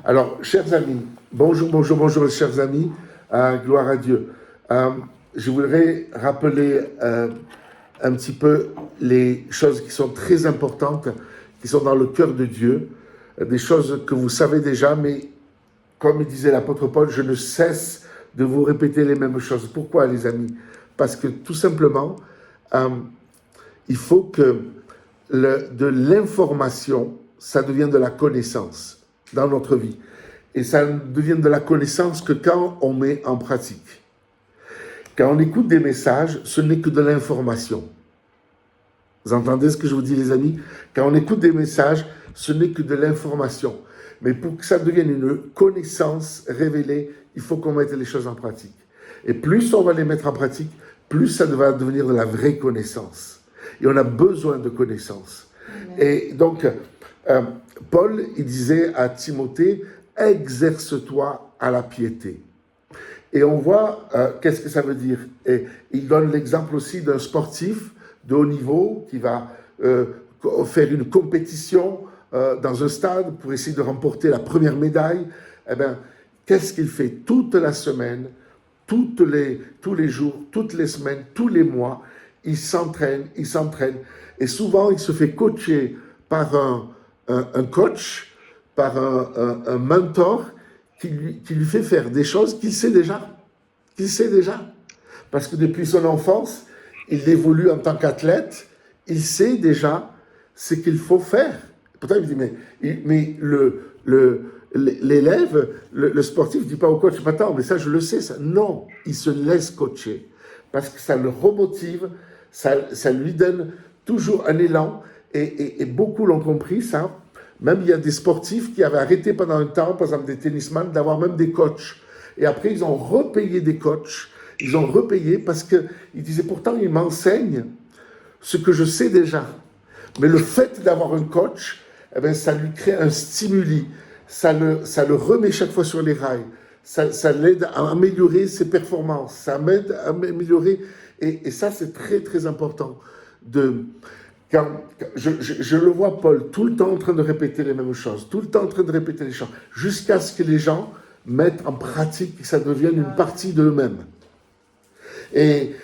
Alors, chers amis, bonjour, chers amis, gloire à Dieu. Je voudrais rappeler un petit peu les choses qui sont très importantes, qui sont dans le cœur de Dieu, des choses que vous savez déjà, mais comme disait l'apôtre Paul, je ne cesse de vous répéter les mêmes choses. Pourquoi, les amis? Parce que tout simplement, il faut que de l'information, ça devienne de la connaissance dans notre vie. Et ça ne devient de la connaissance que quand on met en pratique. Quand on écoute des messages, ce n'est que de l'information. Vous entendez ce que je vous dis, les amis? Quand on écoute des messages, ce n'est que de l'information. Mais pour que ça devienne une connaissance révélée, il faut qu'on mette les choses en pratique. Et plus on va les mettre en pratique, plus ça va devenir de la vraie connaissance. Et on a besoin de connaissance. Et donc, Paul, il disait à Timothée, exerce-toi à la piété. Et on voit qu'est-ce que ça veut dire. Et il donne l'exemple aussi d'un sportif de haut niveau qui va faire une compétition dans un stade pour essayer de remporter la première médaille. Eh bien, qu'est-ce qu'il fait toute la semaine, tous les jours, toutes les semaines, tous les mois? Il s'entraîne. Et souvent, il se fait coacher par un coach, par un mentor qui lui fait faire des choses qu'il sait déjà. Parce que depuis son enfance, il évolue en tant qu'athlète, il sait déjà ce qu'il faut faire. Pourtant, il me dit, mais l'élève, le sportif ne dit pas au coach, attends, mais ça je le sais, ça. Non, il se laisse coacher. Parce que ça le remotive, ça lui donne toujours un élan. Et beaucoup l'ont compris, ça. Même il y a des sportifs qui avaient arrêté pendant un temps, par exemple des tennisman, d'avoir même des coachs. Et après, ils ont repayé des coachs. Ils ont repayé parce qu'ils disaient, pourtant, ils m'enseignent ce que je sais déjà. Mais le fait d'avoir un coach, eh bien, ça lui crée un stimuli. Ça le remet chaque fois sur les rails. Ça l'aide à améliorer ses performances. Ça m'aide à améliorer. Et ça, c'est très, très important. Quand je le vois, Paul, tout le temps en train de répéter les mêmes choses, tout le temps en train de répéter les choses, jusqu'à ce que les gens mettent en pratique, que ça devienne une partie d'eux-mêmes. Et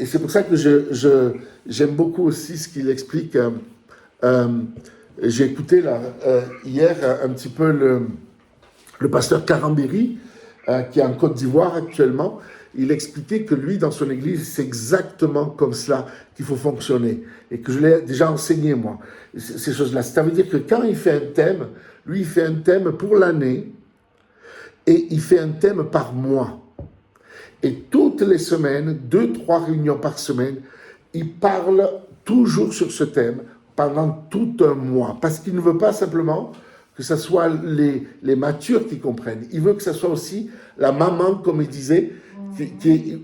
c'est pour ça que j'aime beaucoup aussi ce qu'il explique. J'ai écouté hier un petit peu le pasteur Karambéry, qui est en Côte d'Ivoire actuellement. Il expliquait que lui, dans son église, c'est exactement comme cela qu'il faut fonctionner. Et que je l'ai déjà enseigné, moi, ces choses-là. Ça veut dire que quand il fait un thème, lui, il fait un thème pour l'année et il fait un thème par mois. Et toutes les semaines, 2-3 réunions par semaine, il parle toujours sur ce thème pendant tout un mois. Parce qu'il ne veut pas simplement que ce soit les matures qui comprennent. Il veut que ce soit aussi la maman, comme il disait,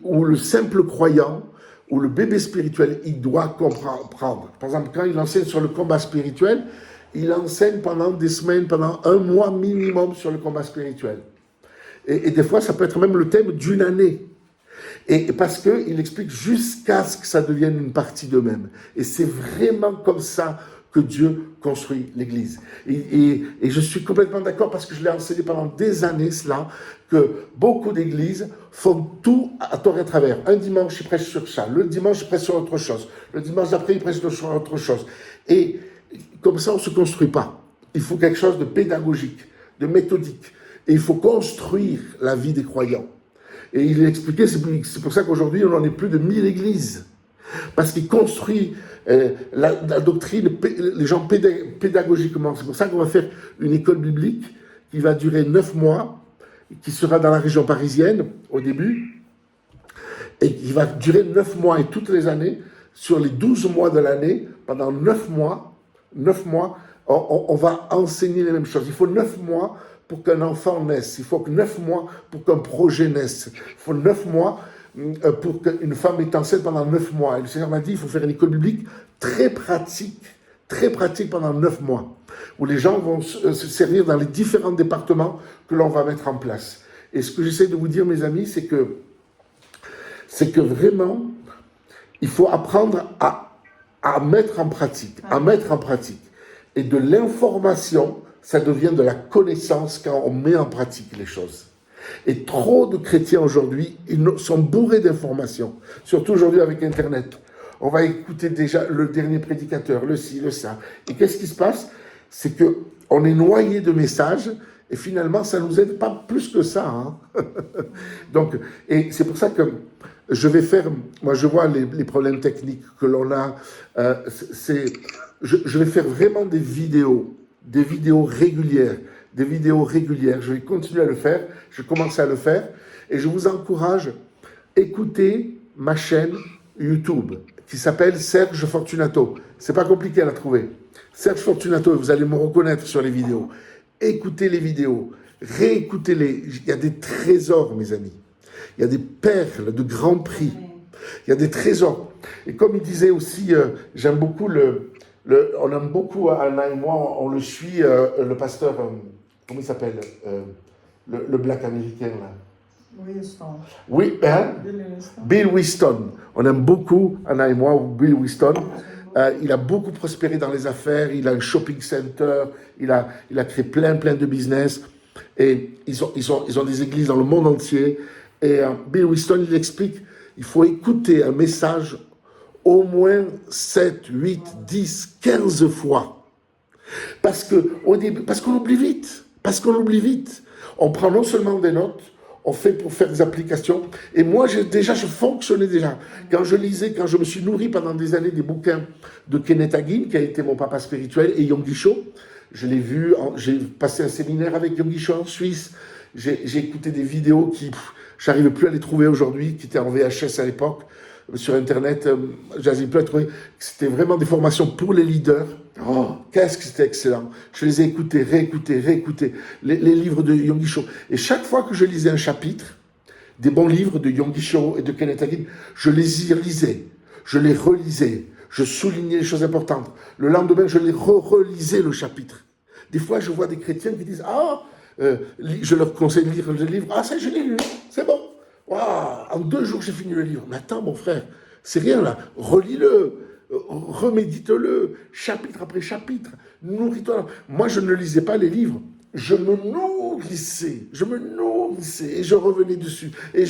ou le simple croyant, ou le bébé spirituel, il doit comprendre. Par exemple, quand il enseigne sur le combat spirituel, il enseigne pendant des semaines, pendant un mois minimum sur le combat spirituel. Et des fois, ça peut être même le thème d'une année. Et parce qu'il explique jusqu'à ce que ça devienne une partie d'eux-mêmes. Et c'est vraiment comme ça que Dieu construit l'Église. Et je suis complètement d'accord parce que je l'ai enseigné pendant des années, cela, que beaucoup d'églises font tout à tort et à travers. Un dimanche, ils prêchent sur ça. Le dimanche, ils prêchent sur autre chose. Le dimanche d'après, ils prêchent sur autre chose. Et comme ça, on ne se construit pas. Il faut quelque chose de pédagogique, de méthodique. Et il faut construire la vie des croyants. Et il expliquait, c'est pour ça qu'aujourd'hui, on en est plus de 1000 églises. Parce qu'il construit la doctrine, les gens pédagogiquement. C'est pour ça qu'on va faire une école biblique qui va durer 9 mois, qui sera dans la région parisienne au début, et qui va durer 9 mois et toutes les années, sur les 12 mois de l'année, pendant 9 mois, on va enseigner les mêmes choses. Il faut 9 mois pour qu'un enfant naisse. Il faut 9 mois pour qu'un projet naisse. Il faut 9 mois pour qu'une femme est enceinte pendant 9 mois. Et le Seigneur m'a dit, il faut faire une école biblique très pratique pendant 9 mois, où les gens vont se servir dans les différents départements que l'on va mettre en place. Et ce que j'essaie de vous dire, mes amis, c'est que vraiment, il faut apprendre à mettre en pratique, Et de l'information, ça devient de la connaissance quand on met en pratique les choses. Et trop de chrétiens aujourd'hui, ils sont bourrés d'informations, surtout aujourd'hui avec Internet. On va écouter déjà le dernier prédicateur, le ci, le ça. Et qu'est-ce qui se passe? C'est qu'on est noyé de messages et finalement, ça ne nous aide pas plus que ça. Hein. Donc, et c'est pour ça que je vais faire, moi je vois les problèmes techniques que l'on a, je vais faire vraiment des vidéos régulières, je vais continuer à le faire, je commence à le faire, et je vous encourage, écoutez ma chaîne YouTube, qui s'appelle Serge Fortunato. C'est pas compliqué à la trouver. Serge Fortunato, vous allez me reconnaître sur les vidéos. Écoutez les vidéos, réécoutez-les, il y a des trésors, mes amis. Il y a des perles de grand prix. Il y a des trésors. Et comme il disait aussi, j'aime beaucoup on aime beaucoup, Anna et moi, on le suit, le pasteur, comment il s'appelle, le black américain, là. Winston. Oui, hein? Bill Winston. On aime beaucoup, Anna et moi, Bill Winston. Il a beaucoup prospéré dans les affaires, il a un shopping center, il a créé plein de business. Et ils ont des églises dans le monde entier. Et Bill Winston, il explique, il faut écouter un message au moins 7, 8, 10, 15 fois. Parce qu'on oublie vite. On prend non seulement des notes, on fait pour faire des applications. Et moi, je fonctionnais déjà. Quand je me suis nourri pendant des années des bouquins de Kenneth Hagin, qui a été mon papa spirituel, et Yonggi Cho, je l'ai vu, j'ai passé un séminaire avec Yonggi Cho en Suisse, j'ai écouté des vidéos j'arrivais plus à les trouver aujourd'hui, qui étaient en VHS à l'époque, sur Internet, j'arrivais plus à les trouver. C'était vraiment des formations pour les leaders. Oh, qu'est-ce que c'était excellent. Je les ai écoutés, réécoutés, les livres de Yonggi Cho. Et chaque fois que je lisais un chapitre, des bons livres de Yonggi Cho et de Kenneth Hagin, je les y relisais, je les relisais, je soulignais les choses importantes. Le lendemain, je les relisais le chapitre. Des fois, je vois des chrétiens qui disent « Ah, je leur conseille de lire le livre. Ah, ça, je l'ai lu, c'est bon. Wow, en 2 jours, j'ai fini le livre. Mais attends, mon frère, c'est rien là. Relis-le, remédite-le, chapitre après chapitre. Nourris-toi. Moi, je ne lisais pas les livres. Je me nourrissais, et je revenais dessus, Et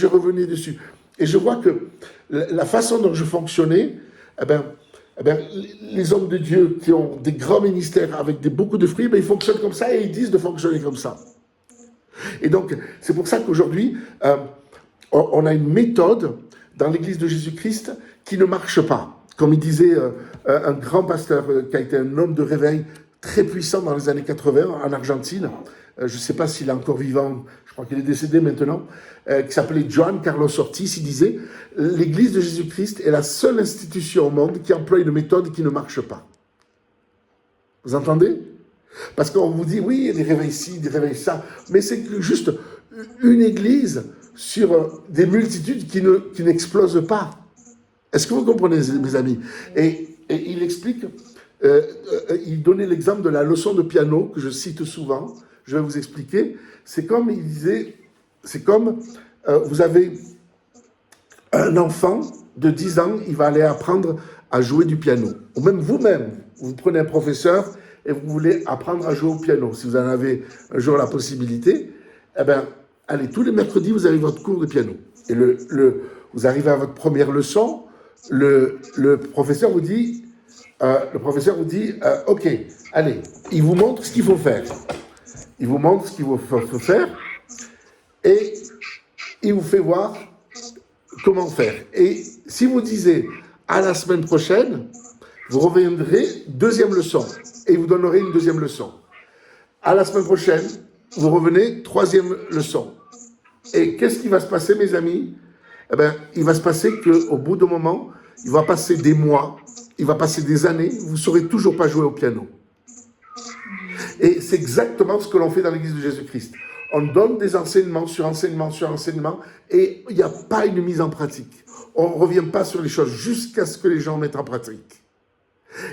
je vois que la façon dont je fonctionnais, les hommes de Dieu qui ont des grands ministères avec beaucoup de fruits, ils fonctionnent comme ça et ils disent de fonctionner comme ça. Et donc, c'est pour ça qu'aujourd'hui, on a une méthode dans l'Église de Jésus-Christ qui ne marche pas. Comme il disait un grand pasteur qui a été un homme de réveil très puissant dans les années 80 en Argentine, je ne sais pas s'il est encore vivant, je crois qu'il est décédé maintenant, qui s'appelait Juan Carlos Ortiz. Il disait « L'Église de Jésus-Christ est la seule institution au monde qui emploie une méthode qui ne marche pas. » Vous entendez? Parce qu'on vous dit « Oui, il y a des réveils ci, des réveils ça », mais c'est juste une église sur des multitudes qui n'explosent pas. Est-ce que vous comprenez, mes amis? Et il explique, il donnait l'exemple de la leçon de piano, que je cite souvent, je vais vous expliquer. C'est comme, il disait, vous avez un enfant de 10 ans, il va aller apprendre à jouer du piano. Ou même vous-même, vous prenez un professeur et vous voulez apprendre à jouer au piano. Si vous en avez un jour la possibilité, eh bien, allez, tous les mercredis, vous avez votre cours de piano. Et vous arrivez à votre première leçon, le professeur vous dit, ok, allez, il vous montre ce qu'il faut faire. Il vous montre ce qu'il faut faire et il vous fait voir comment faire. Et si vous disiez à la semaine prochaine, vous reviendrez, 2e leçon, et il vous donnerait une 2e leçon. À la semaine prochaine, vous revenez, 3e leçon. Et qu'est-ce qui va se passer, mes amis? Eh bien, il va se passer qu'au bout d'un moment, il va passer des mois, il va passer des années, vous ne saurez toujours pas jouer au piano. Et c'est exactement ce que l'on fait dans l'Église de Jésus-Christ. On donne des enseignements sur enseignements sur enseignements et il n'y a pas une mise en pratique. On ne revient pas sur les choses jusqu'à ce que les gens mettent en pratique.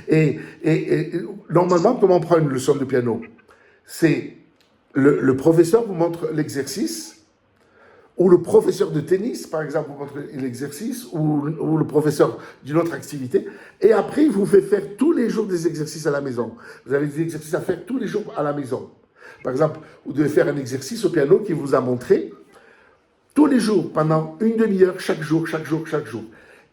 Et normalement, comment on prend une leçon de piano? C'est le professeur vous montre l'exercice, ou le professeur de tennis, par exemple, vous montre l'exercice, ou le professeur d'une autre activité, et après, il vous fait faire tous les jours des exercices à la maison. Vous avez des exercices à faire tous les jours à la maison. Par exemple, vous devez faire un exercice au piano qui vous a montré tous les jours, pendant une demi-heure, chaque jour, chaque jour, chaque jour.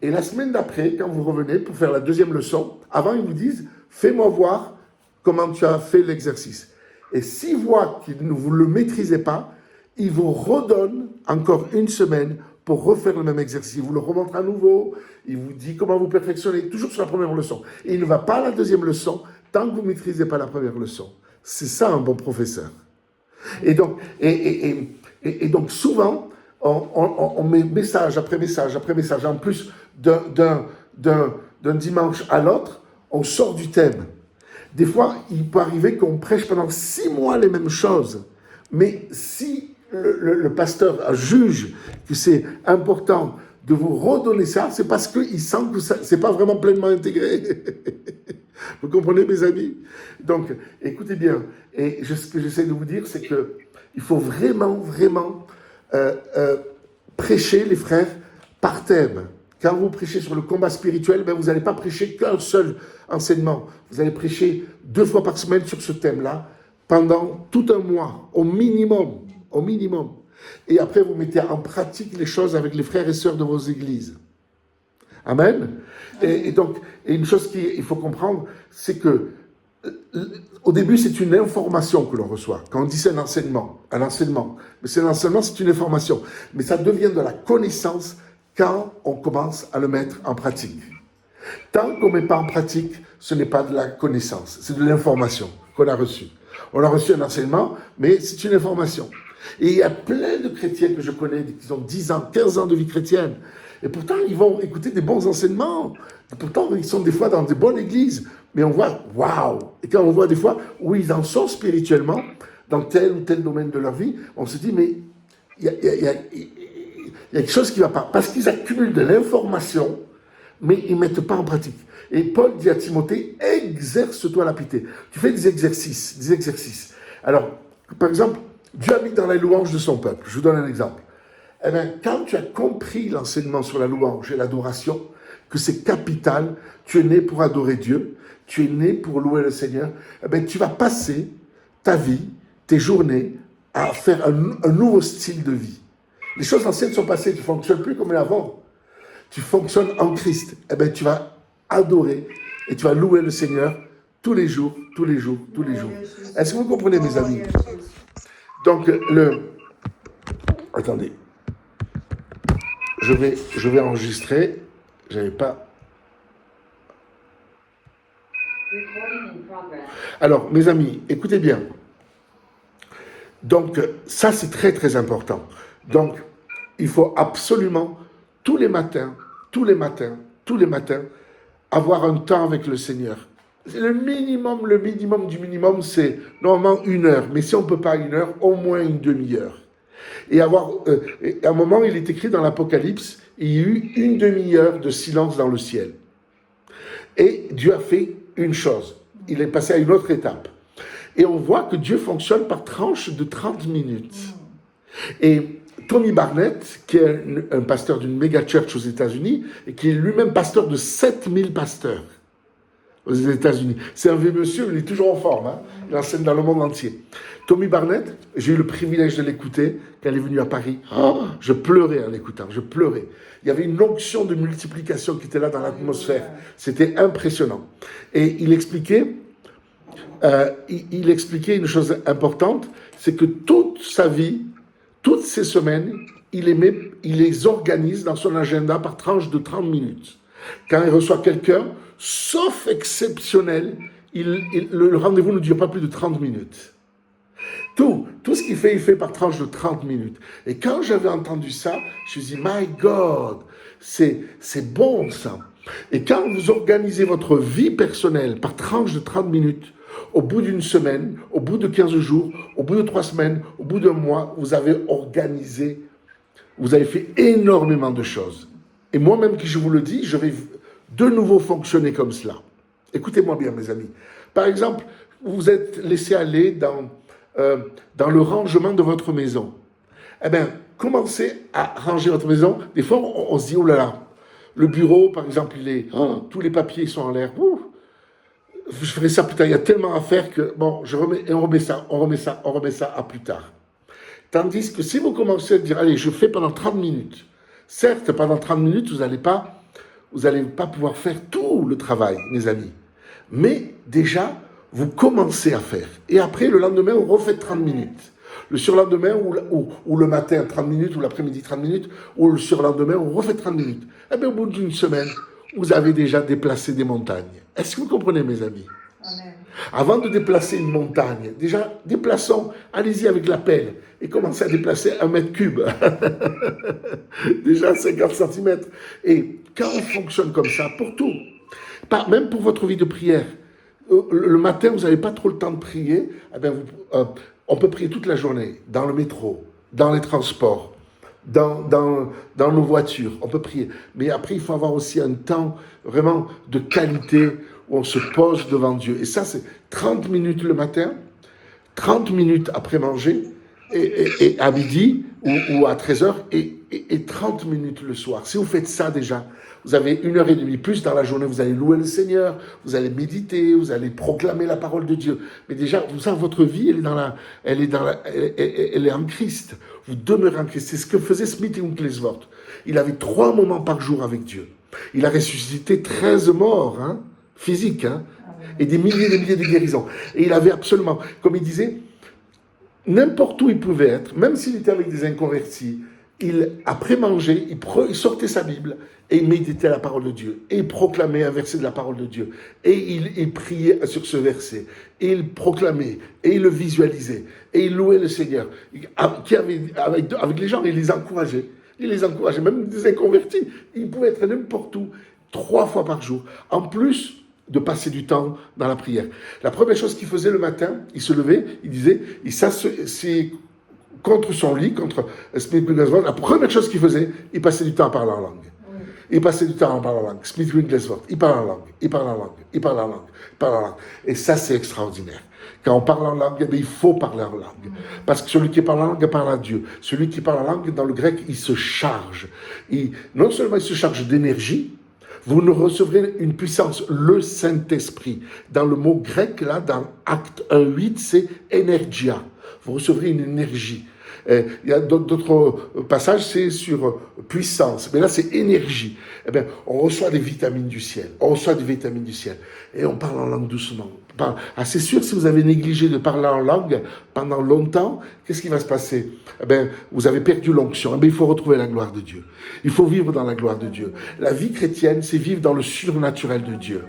Et la semaine d'après, quand vous revenez pour faire la deuxième leçon, avant, ils vous disent, fais-moi voir comment tu as fait l'exercice. Et s'ils voient que vous ne le maîtrisez pas, ils vous redonnent encore une semaine pour refaire le même exercice. Il vous le remontre à nouveau, il vous dit comment vous perfectionnez, toujours sur la première leçon. Et il ne va pas à la deuxième leçon tant que vous ne maîtrisez pas la première leçon. C'est ça un bon professeur. Et donc souvent, on met message après message après message. En plus d'un dimanche à l'autre, on sort du thème. Des fois, il peut arriver qu'on prêche pendant 6 mois les mêmes choses. Mais si le pasteur juge que c'est important de vous redonner ça, c'est parce qu'il sent que ce n'est pas vraiment pleinement intégré. Vous comprenez, mes amis? Donc, écoutez bien. Et ce que j'essaie de vous dire, c'est qu'il faut vraiment, vraiment prêcher, les frères, par thème. Quand vous prêchez sur le combat spirituel, ben vous n'allez pas prêcher qu'un seul enseignement. Vous allez prêcher 2 fois par semaine sur ce thème-là, pendant tout un mois, au minimum. Au minimum. Et après, vous mettez en pratique les choses avec les frères et sœurs de vos églises. Amen. Et donc, une chose qu'il faut comprendre, c'est que au début, c'est une information que l'on reçoit. Quand on dit c'est un enseignement. Mais c'est un enseignement, c'est une information. Mais ça devient de la connaissance quand on commence à le mettre en pratique. Tant qu'on ne met pas en pratique, ce n'est pas de la connaissance, c'est de l'information qu'on a reçue. On a reçu un enseignement, mais c'est une information. Et il y a plein de chrétiens que je connais qui ont 10 ans, 15 ans de vie chrétienne. Et pourtant, ils vont écouter des bons enseignements. Et pourtant, ils sont des fois dans des bonnes églises. Mais on voit, waouh! Et quand on voit des fois où ils en sont spirituellement, dans tel ou tel domaine de leur vie, on se dit, mais il y a quelque chose qui ne va pas. Parce qu'ils accumulent de l'information, mais ils ne mettent pas en pratique. Et Paul dit à Timothée, exerce-toi la piété. Tu fais des exercices. Alors, par exemple, Dieu habite dans la louange de son peuple. Je vous donne un exemple. Eh bien, quand tu as compris l'enseignement sur la louange et l'adoration, que c'est capital, tu es né pour adorer Dieu, tu es né pour louer le Seigneur, eh bien, tu vas passer ta vie, tes journées, à faire un nouveau style de vie. Les choses anciennes sont passées, tu ne fonctionnes plus comme avant. Tu fonctionnes en Christ. Eh bien, tu vas adorer et tu vas louer le Seigneur tous les jours. Est-ce que vous comprenez, mes amis? Donc, attendez. Je vais enregistrer. J'avais pas... Alors, mes amis, écoutez bien. Donc, ça, c'est très, très important. Donc, il faut absolument, tous les matins, avoir un temps avec le Seigneur. Le minimum du minimum, c'est normalement 1 heure. Mais si on ne peut pas 1 heure, au moins une demi-heure. Et à un moment, il est écrit dans l'Apocalypse, il y a eu une demi-heure de silence dans le ciel. Et Dieu a fait une chose. Il est passé à une autre étape. Et on voit que Dieu fonctionne par tranches de 30 minutes. Et Tommy Barnett, qui est un pasteur d'une méga church aux États-Unis, et qui est lui-même pasteur de 7000 pasteurs aux États-Unis. C'est un vieux monsieur, il est toujours en forme. Hein? Il enseigne dans le monde entier. Tommy Barnett, j'ai eu le privilège de l'écouter quand il est venu à Paris. Oh, je pleurais en l'écoutant, je pleurais. Il y avait une onction de multiplication qui était là dans l'atmosphère. C'était impressionnant. Et il expliquait une chose importante, c'est que toute sa vie, toutes ces semaines, il les organise dans son agenda par tranche de 30 minutes. Quand il reçoit quelqu'un, sauf exceptionnel, le rendez-vous ne dure pas plus de 30 minutes. Tout ce qu'il fait, il fait par tranche de 30 minutes. Et quand j'avais entendu ça, je me suis dit, my God, c'est bon ça. Et quand vous organisez votre vie personnelle par tranche de 30 minutes, au bout d'une semaine, au bout de 15 jours, au bout de 3 semaines, au bout d'un mois, vous avez organisé, vous avez fait énormément de choses. Et moi-même, qui je vous le dis, je vais de nouveau fonctionner comme cela. Écoutez-moi bien, mes amis. Par exemple, vous êtes laissé aller dans le rangement de votre maison. Eh bien, commencez à ranger votre maison. Des fois, on se dit, oh là là, le bureau, par exemple, tous les papiers sont en l'air. Ouh, je ferai ça plus tard. Il y a tellement à faire que, bon, on remet ça à plus tard. Tandis que si vous commencez à dire, allez, je fais pendant 30 minutes. Certes, pendant 30 minutes, vous n'allez pas pouvoir faire tout le travail, mes amis. Mais déjà, vous commencez à faire. Et après, le lendemain, on refait 30 minutes. Le surlendemain, ou le matin, 30 minutes, ou l'après-midi, 30 minutes, ou le surlendemain, on refait 30 minutes. Et bien, au bout d'une semaine, vous avez déjà déplacé des montagnes. Est-ce que vous comprenez, mes amis? Amen. Avant de déplacer une montagne, déjà, déplaçons, allez-y avec la pelle, et commencez à déplacer 1 mètre cube. Déjà 50 cm. Et quand on fonctionne comme ça, pour tout, même pour votre vie de prière, le matin, vous n'avez pas trop le temps de prier, eh bien on peut prier toute la journée, dans le métro, dans les transports, dans nos voitures, on peut prier. Mais après, il faut avoir aussi un temps vraiment de qualité où on se pose devant Dieu. Et ça, c'est 30 minutes le matin, 30 minutes après manger, et à midi ou à 13h, et 30 minutes le soir. Si vous faites ça déjà, vous avez 1h30 plus dans la journée, vous allez louer le Seigneur, vous allez méditer, vous allez proclamer la parole de Dieu. Mais déjà, vous savez, votre vie, elle est en Christ. Vous demeurez en Christ. C'est ce que faisait Smith Wigglesworth. Il avait 3 moments par jour avec Dieu. Il a ressuscité 13 morts, physiques, et des milliers de guérisons. Et il avait absolument, comme il disait, n'importe où il pouvait être, même s'il était avec des inconvertis, après manger, il sortait sa Bible et il méditait la parole de Dieu. Et il proclamait un verset de la parole de Dieu. Et il priait sur ce verset. Et il proclamait. Et il le visualisait. Et il louait le Seigneur. Avec les gens, il les encourageait. Même des inconvertis. Il pouvait être n'importe où, 3 fois par jour. En plus de passer du temps dans la prière. La première chose qu'il faisait le matin, il se levait, il disait, c'est contre son lit, contre Smith Wigglesworth, la première chose qu'il faisait, il passait du temps à parler en langue. Il passait du temps à parler en langue. Smith Wigglesworth, il parle en langue. Et ça, c'est extraordinaire. Quand on parle en langue, il faut parler en langue. Parce que celui qui parle en langue parle à Dieu. Celui qui parle en langue, dans le grec, il se charge. Non seulement il se charge d'énergie, vous ne recevrez une puissance, le Saint-Esprit. Dans le mot grec, là, dans Acte 1:8, c'est energia. Vous recevrez une énergie. Il y a d'autres passages, c'est sur puissance. Mais là, c'est énergie. Eh bien, on reçoit des vitamines du ciel. Et on parle en langue doucement. C'est sûr, si vous avez négligé de parler en langue pendant longtemps, qu'est-ce qui va se passer? Eh bien, vous avez perdu l'onction. Eh bien, il faut retrouver la gloire de Dieu. Il faut vivre dans la gloire de Dieu. La vie chrétienne, c'est vivre dans le surnaturel de Dieu.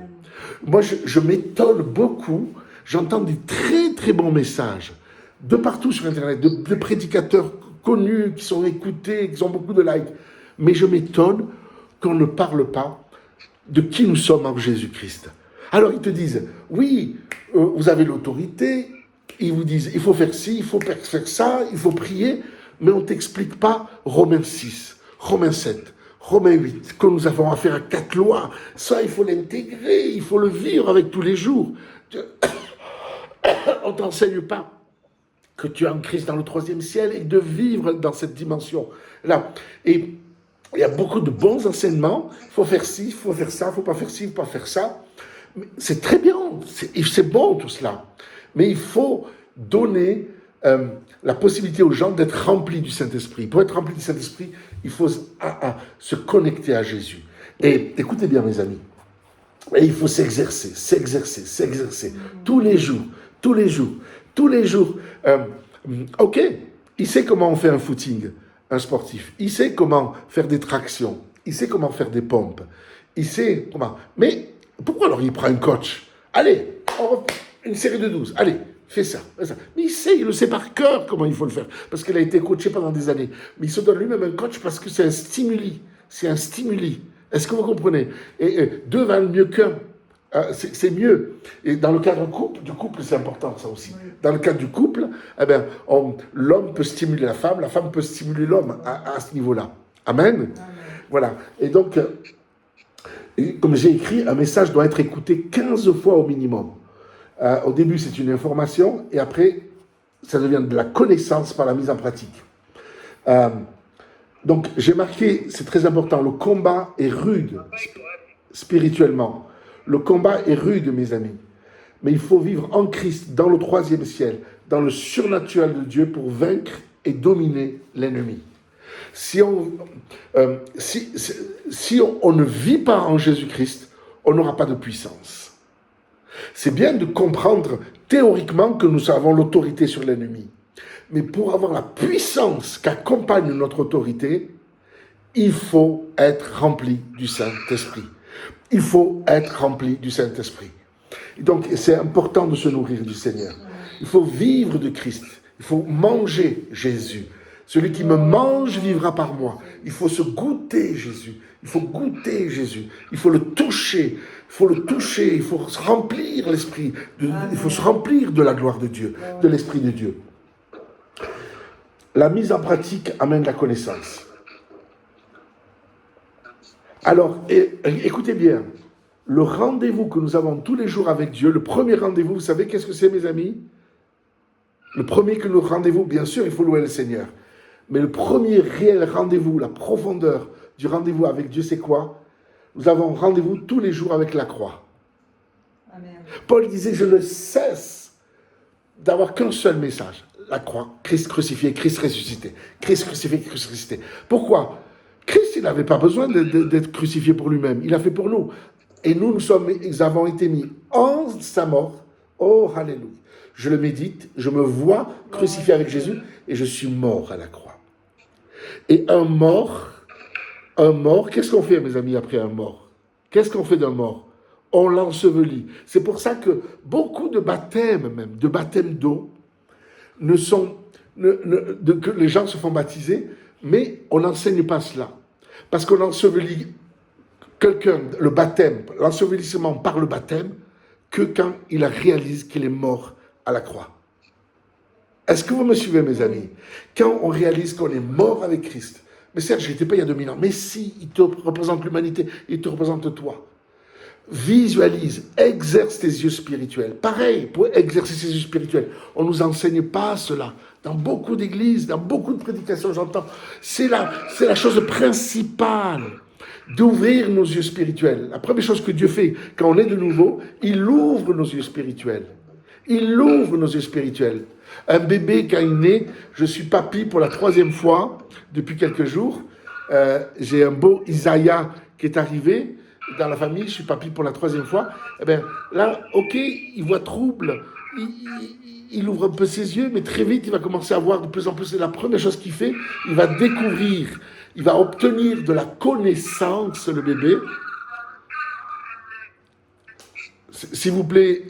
Moi, je m'étonne beaucoup. J'entends des très, très bons messages de partout sur Internet, de prédicateurs connus, qui sont écoutés, qui ont beaucoup de likes. Mais je m'étonne qu'on ne parle pas de qui nous sommes en Jésus-Christ. Alors ils te disent, oui, vous avez l'autorité, ils vous disent, il faut faire ci, il faut faire ça, il faut prier, mais on ne t'explique pas Romains 6, Romains 7, Romains 8, que nous avons affaire à 4 lois. Ça, il faut l'intégrer, il faut le vivre avec tous les jours. On ne t'enseigne pas que tu es en Christ dans le 3e ciel et de vivre dans cette dimension-là. Et il y a beaucoup de bons enseignements. Il faut faire ci, il faut faire ça, il ne faut pas faire ci, il ne faut pas faire ça. C'est très bien, c'est bon tout cela. Mais il faut donner la possibilité aux gens d'être remplis du Saint-Esprit. Pour être remplis du Saint-Esprit, il faut se connecter à Jésus. Et écoutez bien mes amis, et il faut s'exercer. Tous les jours. Ok, il sait comment on fait un footing, un sportif. Il sait comment faire des tractions. Il sait comment faire des pompes. Il sait comment... Mais pourquoi alors il prend un coach? Allez, une série de 12. Allez, fais ça. Mais il le sait par cœur comment il faut le faire. Parce qu'il a été coaché pendant des années. Mais il se donne lui-même un coach parce que c'est un stimuli. Est-ce que vous comprenez? Et 2 valent mieux qu'un. C'est mieux. Et dans le cadre du couple, c'est important ça aussi. Oui. Dans le cadre du couple, eh bien, l'homme peut stimuler la femme peut stimuler l'homme à ce niveau-là. Amen. Amen. Voilà. Et donc, comme j'ai écrit, un message doit être écouté 15 fois au minimum. Au début, c'est une information, et après, ça devient de la connaissance par la mise en pratique. Euh, donc, j'ai marqué, c'est très important, le combat est rude spirituellement. Le combat est rude, mes amis. Mais il faut vivre en Christ, dans le troisième ciel, dans le surnaturel de Dieu pour vaincre et dominer l'ennemi. Si on ne vit pas en Jésus-Christ, on n'aura pas de puissance. C'est bien de comprendre théoriquement que nous avons l'autorité sur l'ennemi. Mais pour avoir la puissance qu'accompagne notre autorité, il faut être rempli du Saint-Esprit. Il faut être rempli du Saint-Esprit. Donc, c'est important de se nourrir du Seigneur. Il faut vivre de Christ. Il faut manger Jésus. Celui qui me mange vivra par moi. Il faut se goûter Jésus. Il faut goûter Jésus. Il faut le toucher. Il faut le toucher. Il faut se remplir l'esprit. Il faut se remplir de la gloire de Dieu, de l'esprit de Dieu. La mise en pratique amène la connaissance. Alors, écoutez bien. Le rendez-vous que nous avons tous les jours avec Dieu, le premier rendez-vous, vous savez qu'est-ce que c'est, mes amis? Le premier que nous rendez-vous, bien sûr, il faut louer le Seigneur. Mais le premier réel rendez-vous, la profondeur du rendez-vous avec Dieu, c'est quoi? Nous avons rendez-vous tous les jours avec la croix. Amen. Paul disait, je ne cesse d'avoir qu'un seul message, la croix, Christ crucifié, Christ ressuscité. Christ crucifié, Christ ressuscité. Pourquoi? Christ, il n'avait pas besoin d'être crucifié pour lui-même, il a fait pour nous. Et nous avons été mis en sa mort. Oh, alléluia. Je le médite, je me vois crucifié avec Jésus et je suis mort à la croix. Et un mort, qu'est-ce qu'on fait, mes amis, après un mort? Qu'est-ce qu'on fait d'un mort? On l'ensevelit. C'est pour ça que beaucoup de baptêmes, même, de baptêmes d'eau, que les gens se font baptiser, mais on n'enseigne pas cela. Parce qu'on ensevelit quelqu'un, le baptême, l'ensevelissement par le baptême, que quand il réalise qu'il est mort à la croix. Est-ce que vous me suivez, mes amis? Quand on réalise qu'on est mort avec Christ, mais Serge, je n'étais pas il y a 2000 ans, mais si, il te représente l'humanité, il te représente toi. Visualise, exerce tes yeux spirituels. Pareil, pour exercer ses yeux spirituels, on ne nous enseigne pas cela. Dans beaucoup d'églises, dans beaucoup de prédications, j'entends, c'est la chose principale. D'ouvrir nos yeux spirituels. La première chose que Dieu fait quand on est de nouveau, il ouvre nos yeux spirituels. Il ouvre nos yeux spirituels. Un bébé, quand il naît, je suis papy pour la 3e fois depuis quelques jours. J'ai un beau Isaïa qui est arrivé dans la famille, je suis papy pour la 3e fois. Eh bien, là, ok, il voit trouble, il ouvre un peu ses yeux, mais très vite, il va commencer à voir de plus en plus. C'est la première chose qu'il fait, il va découvrir. Il va obtenir de la connaissance, le bébé. S'il vous plaît,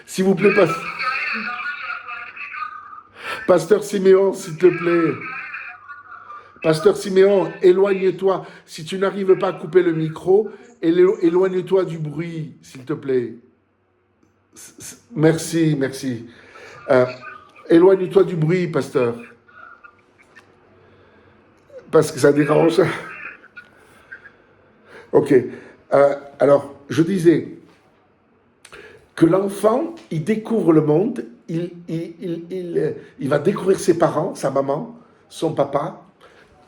s'il vous plaît, Pasteur Siméon, s'il te plaît. Pasteur Siméon, éloigne-toi. Si tu n'arrives pas à couper le micro, éloigne-toi du bruit, s'il te plaît. Merci. Éloigne-toi du bruit, pasteur. Parce que ça dérange. Ok. Alors, je disais que l'enfant, il découvre le monde, il va découvrir ses parents, sa maman, son papa,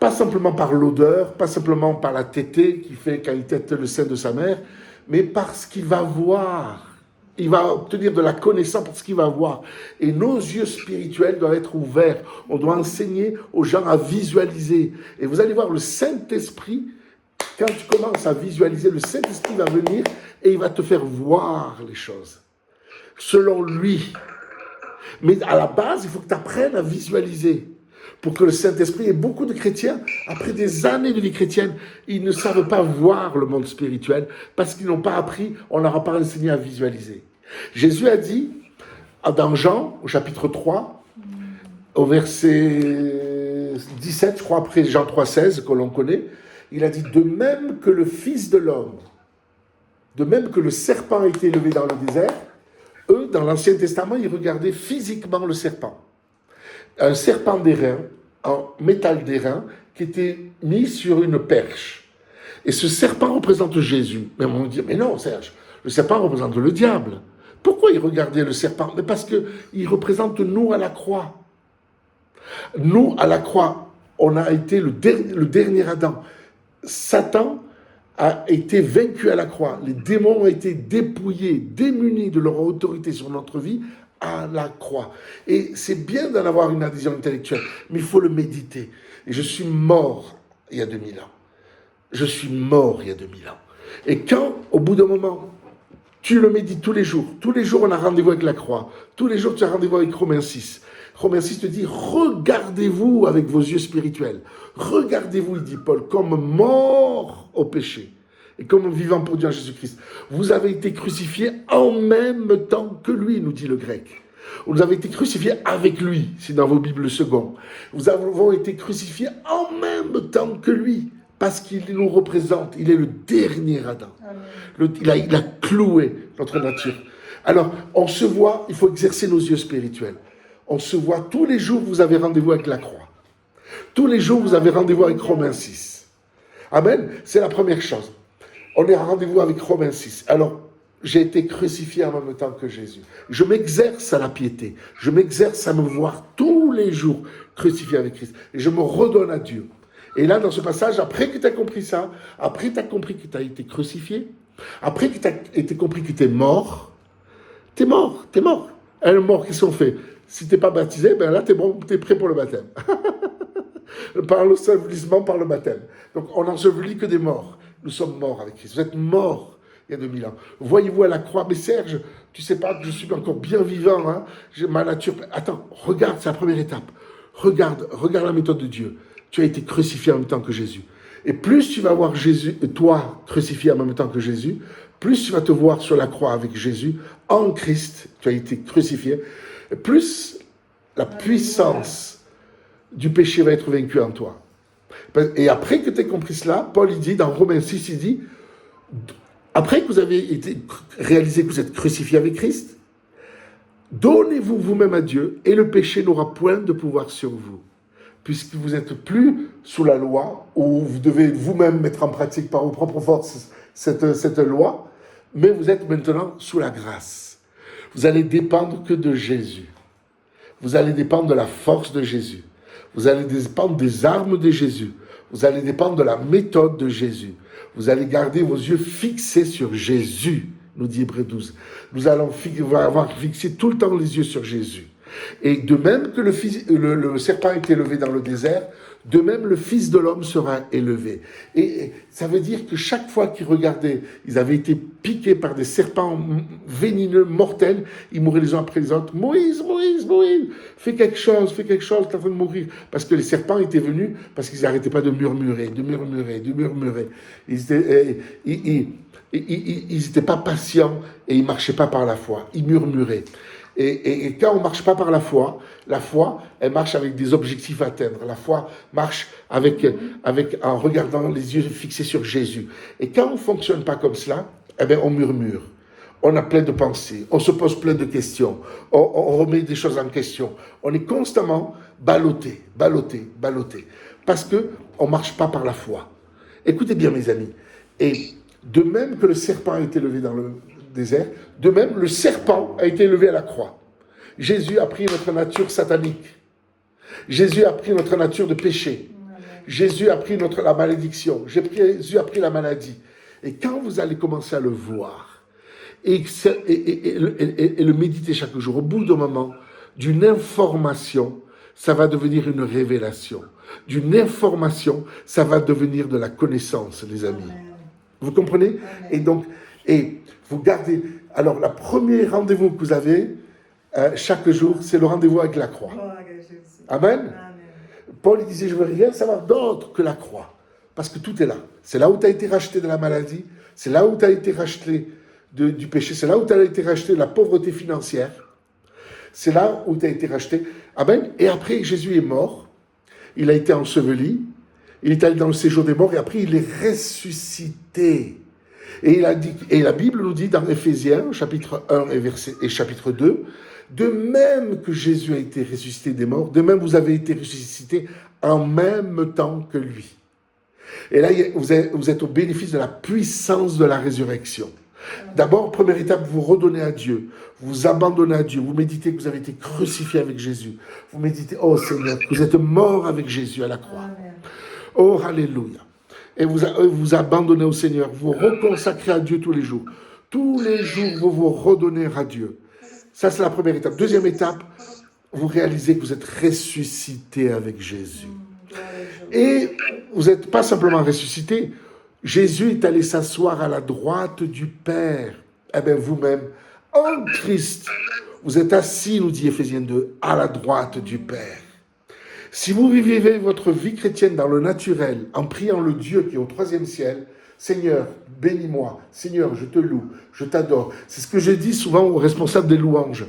pas simplement par l'odeur, pas simplement par la tétée qu'il fait quand il tète le sein de sa mère, mais parce qu'il va voir. Il va obtenir de la connaissance parce qu'il va voir. Et nos yeux spirituels doivent être ouverts. On doit enseigner aux gens à visualiser. Et vous allez voir, le Saint-Esprit, quand tu commences à visualiser, le Saint-Esprit va venir et il va te faire voir les choses. Selon lui. Mais à la base, il faut que tu apprennes à visualiser. Pour que le Saint-Esprit, et beaucoup de chrétiens, après des années de vie chrétienne, ils ne savent pas voir le monde spirituel parce qu'ils n'ont pas appris, on ne leur a pas enseigné à visualiser. Jésus a dit, dans Jean, au chapitre 3, au verset 17, je crois, après Jean 3,16, que l'on connaît, il a dit, de même que le Fils de l'homme, de même que le serpent a été élevé dans le désert, eux, dans l'Ancien Testament, ils regardaient physiquement le serpent. Un serpent d'airain, en métal d'airain, qui était mis sur une perche. Et ce serpent représente Jésus. Mais on dit, mais non, Serge, le serpent représente le diable. Pourquoi il regardait le serpent? Mais parce qu'il représente nous à la croix. Nous, à la croix, on a été le dernier Adam. Satan a été vaincu à la croix. Les démons ont été dépouillés, démunis de leur autorité sur notre vie à la croix. Et c'est bien d'en avoir une adhésion intellectuelle, mais il faut le méditer. Et je suis mort il y a 2000 ans. Je suis mort il y a 2000 ans. Et quand, au bout d'un moment, tu le médites tous les jours on a rendez-vous avec la croix, tous les jours tu as rendez-vous avec Romains 6. Romains 6 te dit, regardez-vous avec vos yeux spirituels. Regardez-vous, il dit Paul, comme mort au péché et comme vivant pour Dieu en Jésus-Christ. Vous avez été crucifiés en même temps que lui, nous dit le grec. Vous avez été crucifiés avec lui, c'est dans vos Bibles le second. Vous avons été crucifiés en même temps que lui, parce qu'il nous représente. Il est le dernier Adam. Il a cloué notre nature. Alors, on se voit, il faut exercer nos yeux spirituels. On se voit tous les jours, vous avez rendez-vous avec la croix. Tous les jours, vous avez rendez-vous avec Romains 6. Amen. C'est la première chose. On est en rendez-vous avec Romains 6. Alors, j'ai été crucifié en même temps que Jésus. Je m'exerce à la piété. Je m'exerce à me voir tous les jours crucifié avec Christ. Et je me redonne à Dieu. Et là, dans ce passage, après que tu as compris ça, après que tu as compris que tu as été crucifié, après que tu as compris que tu es mort, tu es mort, tu es mort. Et le mort, qu'est-ce qu'on fait? Si tu n'es pas baptisé, ben là, tu es bon, tu es prêt pour le baptême. Par l'ensevelissement, par le baptême. Donc, on n'ensevelit que des morts. Nous sommes morts avec Christ. Vous êtes morts il y a 2000 ans. Voyez-vous à la croix, mais Serge, tu sais pas que je suis encore bien vivant, hein? J'ai ma nature. Attends, regarde, c'est la première étape. Regarde la méthode de Dieu. Tu as été crucifié en même temps que Jésus. Et plus tu vas voir Jésus, toi, crucifié en même temps que Jésus, plus tu vas te voir sur la croix avec Jésus, en Christ, tu as été crucifié, et plus la puissance du péché va être vaincue en toi. Et après que tu aies compris cela, Paul il dit, dans Romains 6, il dit, après que vous avez réalisé que vous êtes crucifié avec Christ, donnez-vous vous-même à Dieu et le péché n'aura point de pouvoir sur vous. Puisque vous n'êtes plus sous la loi, où vous devez vous-même mettre en pratique par vos propres forces cette loi, mais vous êtes maintenant sous la grâce. Vous allez dépendre que de Jésus. Vous allez dépendre de la force de Jésus. Vous allez dépendre des armes de Jésus. Vous allez dépendre de la méthode de Jésus. Vous allez garder vos yeux fixés sur Jésus, nous dit Hébreux 12. Nous allons avoir fixé tout le temps les yeux sur Jésus. Et de même que le serpent est élevé dans le désert, de même le Fils de l'homme sera élevé. Et ça veut dire que chaque fois qu'ils regardaient, ils avaient été piqués par des serpents vénineux, mortels, ils mouraient les uns après les autres. Moïse, Moïse, Moïse, fais quelque chose, t'es en train de mourir. Parce que les serpents étaient venus, parce qu'ils n'arrêtaient pas de murmurer. Ils n'étaient pas patients et ils ne marchaient pas par la foi, ils murmuraient. Et quand on ne marche pas par la foi, elle marche avec des objectifs à atteindre. La foi marche en regardant les yeux fixés sur Jésus. Et quand on ne fonctionne pas comme cela, eh bien, on murmure. On a plein de pensées, on se pose plein de questions, on remet des choses en question. On est constamment ballotté. Parce qu'on ne marche pas par la foi. Écoutez bien, mes amis. Et de même que le serpent a été levé dans le désert, de même le serpent a été élevé à la croix. Jésus a pris notre nature satanique. Jésus a pris notre nature de péché. Jésus a pris la malédiction. Jésus a pris la maladie. Et quand vous allez commencer à le voir et le méditer chaque jour, au bout d'un moment, d'une information, ça va devenir une révélation. D'une information, ça va devenir de la connaissance, les amis. Vous comprenez? Et donc, vous gardez. Alors, le premier rendez-vous que vous avez chaque jour, c'est le rendez-vous avec la croix. Amen. Paul disait, je ne veux rien savoir d'autre que la croix. Parce que tout est là. C'est là où tu as été racheté de la maladie. C'est là où tu as été racheté du péché. C'est là où tu as été racheté de la pauvreté financière. C'est là où tu as été racheté. Amen. Et après, Jésus est mort. Il a été enseveli. Il est allé dans le séjour des morts. Et après, il est ressuscité. Et la Bible nous dit dans Éphésiens, chapitre 1 et chapitre 2, de même que Jésus a été ressuscité des morts, de même vous avez été ressuscité en même temps que lui. Et là, vous êtes au bénéfice de la puissance de la résurrection. D'abord, première étape, vous redonnez à Dieu, vous abandonnez à Dieu, vous méditez que vous avez été crucifié avec Jésus. Vous méditez, oh Seigneur, que vous êtes mort avec Jésus à la croix. Amen. Oh, alléluia. Et vous abandonnez au Seigneur, vous reconsacrez à Dieu tous les jours. Tous les jours, vous vous redonnez à Dieu. Ça, c'est la première étape. Deuxième étape, vous réalisez que vous êtes ressuscité avec Jésus. Et vous n'êtes pas simplement ressuscité. Jésus est allé s'asseoir à la droite du Père. Eh bien, vous-même, en Christ, vous êtes assis, nous dit Éphésiens 2, à la droite du Père. Si vous vivez votre vie chrétienne dans le naturel, en priant le Dieu qui est au troisième ciel, Seigneur, bénis-moi. Seigneur, je te loue, je t'adore. C'est ce que je dis souvent aux responsables des louanges.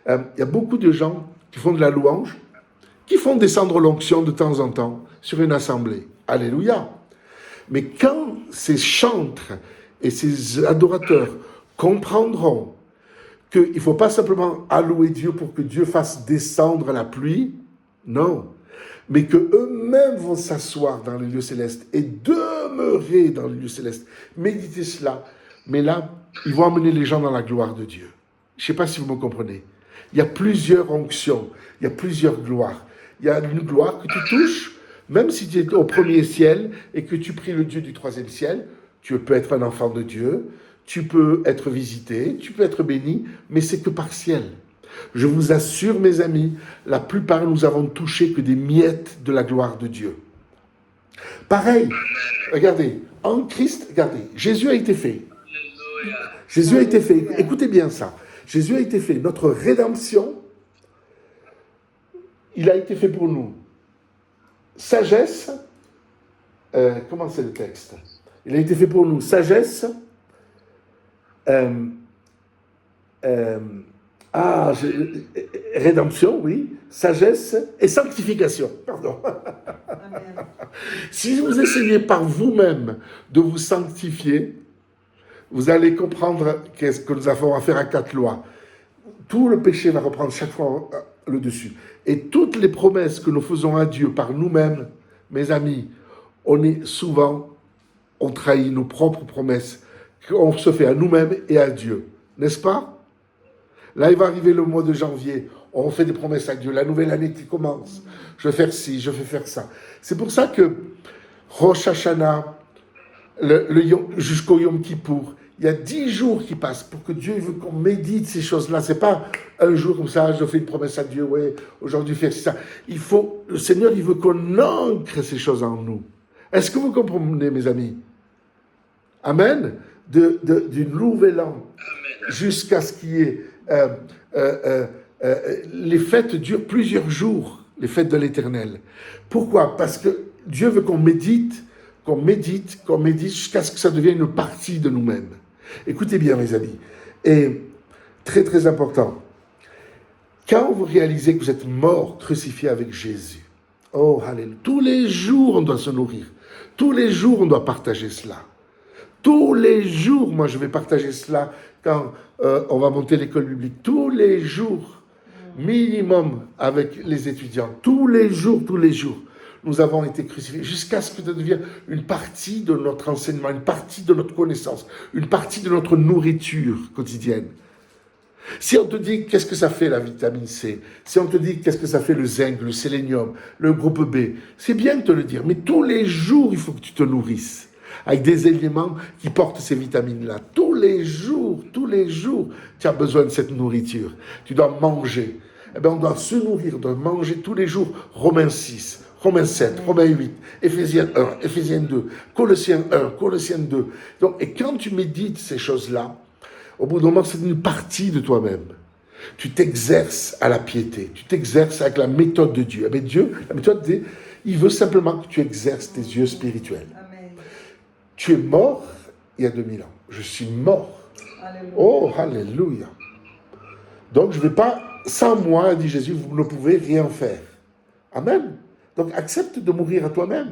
Il y a beaucoup de gens qui font de la louange, qui font descendre l'onction de temps en temps sur une assemblée. Alléluia. Mais quand ces chantres et ces adorateurs comprendront qu'il ne faut pas simplement allouer Dieu pour que Dieu fasse descendre la pluie, non, mais qu'eux-mêmes vont s'asseoir dans les lieux célestes et demeurer dans les lieux célestes, méditer cela, mais là, ils vont amener les gens dans la gloire de Dieu. Je ne sais pas si vous me comprenez. Il y a plusieurs onctions, il y a plusieurs gloires. Il y a une gloire que tu touches, même si tu es au premier ciel et que tu pries le Dieu du troisième ciel, tu peux être un enfant de Dieu, tu peux être visité, tu peux être béni, mais c'est que partiel. Je vous assure, mes amis, la plupart, nous avons touché que des miettes de la gloire de Dieu. Pareil, regardez, en Christ, regardez, Jésus a été fait. Jésus a été fait, écoutez bien ça. Jésus a été fait, notre rédemption, il a été fait pour nous. Sagesse, comment c'est le texte? Il a été fait pour nous, sagesse, rédemption, oui, sagesse et sanctification, pardon. Amen. Si vous essayez par vous-même de vous sanctifier, vous allez comprendre qu'est-ce que nous avons à faire à 4 lois. Tout le péché va reprendre chaque fois le dessus. Et toutes les promesses que nous faisons à Dieu par nous-mêmes, mes amis, on trahit nos propres promesses qu'on se fait à nous-mêmes et à Dieu. N'est-ce pas? Là, il va arriver le mois de janvier. On fait des promesses à Dieu. La nouvelle année qui commence. Je vais faire ci, je vais faire ça. C'est pour ça que Rosh Hashanah, jusqu'au Yom Kippour, il y a 10 jours qui passent pour que Dieu veut qu'on médite ces choses-là. C'est pas un jour comme ça, je fais une promesse à Dieu, ouais, aujourd'hui faire ça. Le Seigneur, il veut qu'on ancre ces choses en nous. Est-ce que vous comprenez, mes amis? Amen. Du nouvel an jusqu'à ce qu'il y ait... les fêtes durent plusieurs jours, les fêtes de l'Éternel. Pourquoi? Parce que Dieu veut qu'on médite jusqu'à ce que ça devienne une partie de nous-mêmes. Écoutez bien, mes amis. Et très, très important. Quand vous réalisez que vous êtes mort, crucifié avec Jésus, oh, alléluia, tous les jours, on doit se nourrir. Tous les jours, on doit partager cela. Tous les jours, moi, je vais partager cela quand on va monter l'école biblique. Tous les jours, minimum, avec les étudiants. Tous les jours, nous avons été crucifiés jusqu'à ce que ça devienne une partie de notre enseignement, une partie de notre connaissance, une partie de notre nourriture quotidienne. Si on te dit qu'est-ce que ça fait la vitamine C, si on te dit qu'est-ce que ça fait le zinc, le sélénium, le groupe B, c'est bien de te le dire, mais tous les jours, il faut que tu te nourrisses avec des éléments qui portent ces vitamines-là. Tous les jours, tu as besoin de cette nourriture. Tu dois manger. Eh bien, on doit se nourrir, on doit manger tous les jours. Romains 6, Romains 7, Romains 8, Éphésiens 1, Éphésiens 2, Colossiens 1, Colossiens 2. Donc, et quand tu médites ces choses-là, au bout d'un moment, c'est une partie de toi-même. Tu t'exerces à la piété, tu t'exerces avec la méthode de Dieu. Mais Dieu, la méthode, il veut simplement que tu exerces tes yeux spirituels. Amen. Tu es mort il y a 2000 ans. Je suis mort. Alléluia. Oh, alléluia. Donc, je ne vais pas, sans moi, dit Jésus, vous ne pouvez rien faire. Amen. Donc, accepte de mourir à toi-même.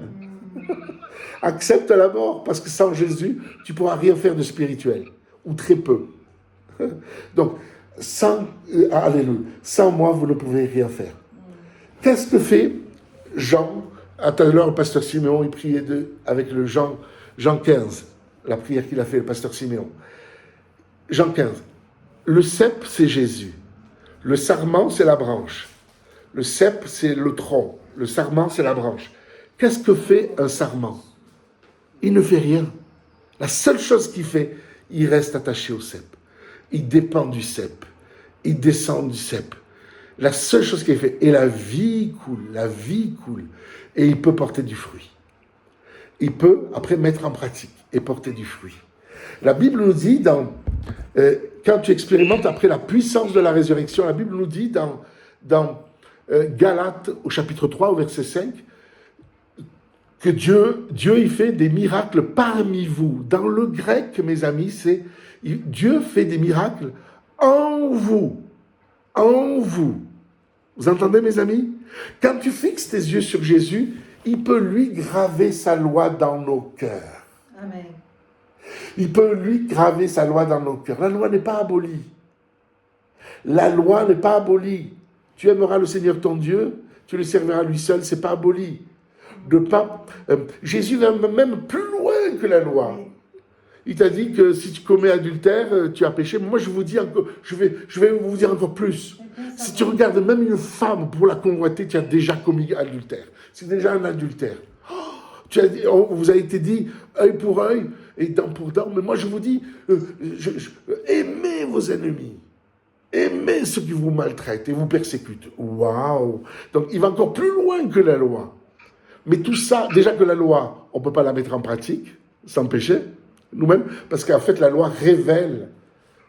Accepte la mort, parce que sans Jésus, tu ne pourras rien faire de spirituel. Ou très peu. Donc, alléluia, sans moi, vous ne pouvez rien faire. Qu'est-ce que fait Jean? À tout à l'heure, le pasteur Siméon, il priait avec le Jean 15, la prière qu'il a fait, le pasteur Siméon. Jean 15. Le cep, c'est Jésus. Le sarment, c'est la branche. Le cep, c'est le tronc. Le sarment, c'est la branche. Qu'est-ce que fait un sarment? Il ne fait rien. La seule chose qu'il fait, il reste attaché au cep. Il dépend du cep. Il descend du cep. La seule chose qu'il fait. Et la vie coule. Et il peut porter du fruit. Il peut, après, mettre en pratique et porter du fruit. La Bible nous dit, quand tu expérimentes après la puissance de la résurrection, la Bible nous dit dans Galates, au chapitre 3, au verset 5, que Dieu il fait des miracles parmi vous. Dans le grec, mes amis, c'est Dieu fait des miracles en vous. En vous. Vous entendez, mes amis? Quand tu fixes tes yeux sur Jésus, il peut lui graver sa loi dans nos cœurs. Amen. Il peut lui graver sa loi dans nos cœurs. La loi n'est pas abolie. La loi n'est pas abolie. Tu aimeras le Seigneur ton Dieu, tu le serviras lui seul, c'est pas aboli. Jésus va même plus loin que la loi. Il t'a dit que si tu commets adultère, tu as péché. Moi, je vais vous dire encore plus. Si tu regardes même une femme pour la convoiter, tu as déjà commis adultère. C'est déjà un adultère. Vous avez été dit œil pour œil et dent pour dent. Mais moi, je vous dis, aimez vos ennemis. Aimez ceux qui vous maltraitent et vous persécutent. Waouh! Donc, il va encore plus loin que la loi. Mais tout ça, déjà que la loi, on ne peut pas la mettre en pratique, sans péché, nous-mêmes, parce qu'en fait, la loi révèle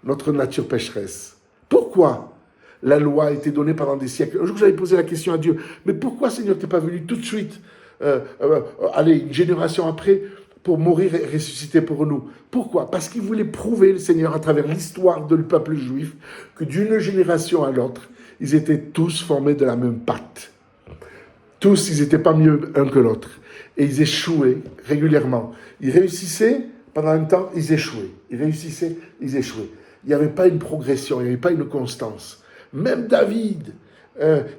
notre nature pécheresse. Pourquoi la loi a été donnée pendant des siècles? Un jour, j'avais posé la question à Dieu, mais pourquoi, Seigneur, tu n'es pas venu tout de suite, une génération après, pour mourir et ressusciter pour nous? Pourquoi? Parce qu'il voulait prouver, le Seigneur, à travers l'histoire du peuple juif, que d'une génération à l'autre, ils étaient tous formés de la même pâte. Tous, ils n'étaient pas mieux un que l'autre. Et ils échouaient régulièrement. Ils réussissaient, pendant un temps, ils échouaient. Ils réussissaient, ils échouaient. Il n'y avait pas une progression, il n'y avait pas une constance. Même David,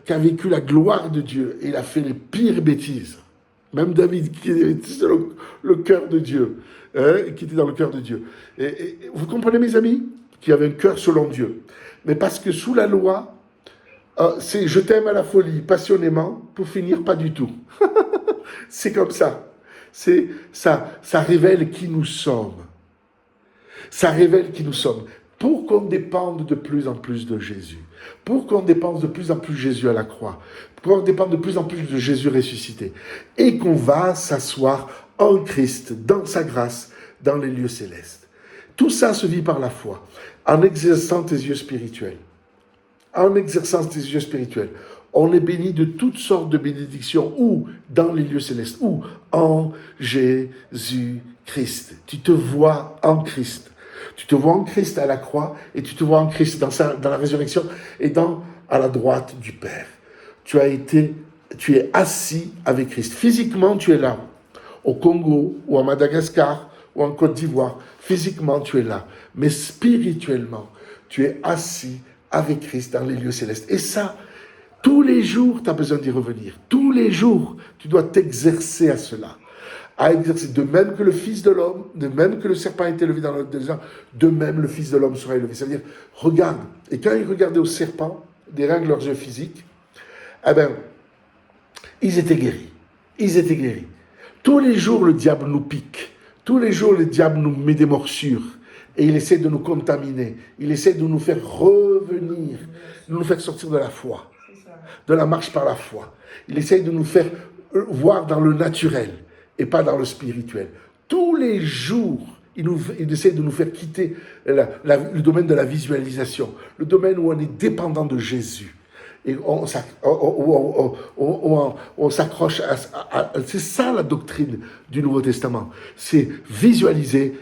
qui a vécu la gloire de Dieu, il a fait les pires bêtises. Même David, qui était dans le cœur de Dieu. Qui était dans le cœur de Dieu. Et vous comprenez, mes amis? Qui avait un cœur selon Dieu. Mais parce que sous la loi, c'est je t'aime à la folie, passionnément, pour finir pas du tout. C'est comme ça. Ça révèle qui nous sommes. Ça révèle qui nous sommes. Pour qu'on dépende de plus en plus de Jésus. Pour qu'on dépende de plus en plus de Jésus à la croix. Pour qu'on dépende de plus en plus de Jésus ressuscité. Et qu'on va s'asseoir en Christ, dans sa grâce, dans les lieux célestes. Tout ça se vit par la foi, en exerçant tes yeux spirituels. En exerçant tes yeux spirituels. On est béni de toutes sortes de bénédictions, ou dans les lieux célestes, ou en Jésus-Christ. Tu te vois en Christ. Tu te vois en Christ à la croix, et tu te vois en Christ dans la résurrection, et à la droite du Père. Tu es assis avec Christ. Physiquement, tu es là. Au Congo, ou à Madagascar, ou en Côte d'Ivoire. Physiquement, tu es là. Mais spirituellement, tu es assis avec Christ dans les lieux célestes. Et ça, tous les jours, tu as besoin d'y revenir. Tous les jours, tu dois t'exercer à cela. À exercer. De même que le Fils de l'homme, de même que le serpent a été élevé dans le désert, de même le Fils de l'homme sera élevé. Ça veut dire, regarde. Et quand ils regardaient au serpent, derrière leurs yeux physiques, ils étaient guéris. Ils étaient guéris. Tous les jours, le diable nous pique. Tous les jours, le diable nous met des morsures. Et il essaie de nous contaminer. Il essaie de nous faire revenir, de nous faire sortir de la foi, de la marche par la foi. Il essaie de nous faire voir dans le naturel et pas dans le spirituel. Tous les jours, il essaie de nous faire quitter le domaine de la visualisation, le domaine où on est dépendant de Jésus. Et on s'accroche à... C'est ça la doctrine du Nouveau Testament. C'est visualiser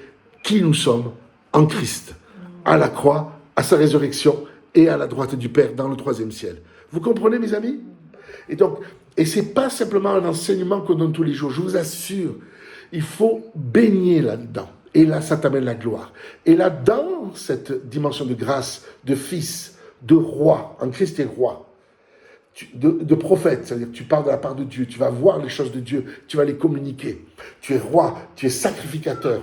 qui nous sommes en Christ, à la croix, à sa résurrection et à la droite du Père dans le troisième ciel. Vous comprenez, mes amis? Et c'est pas simplement un enseignement qu'on donne tous les jours. Je vous assure, il faut baigner là-dedans. Et là, ça t'amène la gloire. Et là, dans cette dimension de grâce, de fils, de roi, en Christ est roi, de prophète, c'est-à-dire que tu parles de la part de Dieu, tu vas voir les choses de Dieu, tu vas les communiquer. Tu es roi, tu es sacrificateur.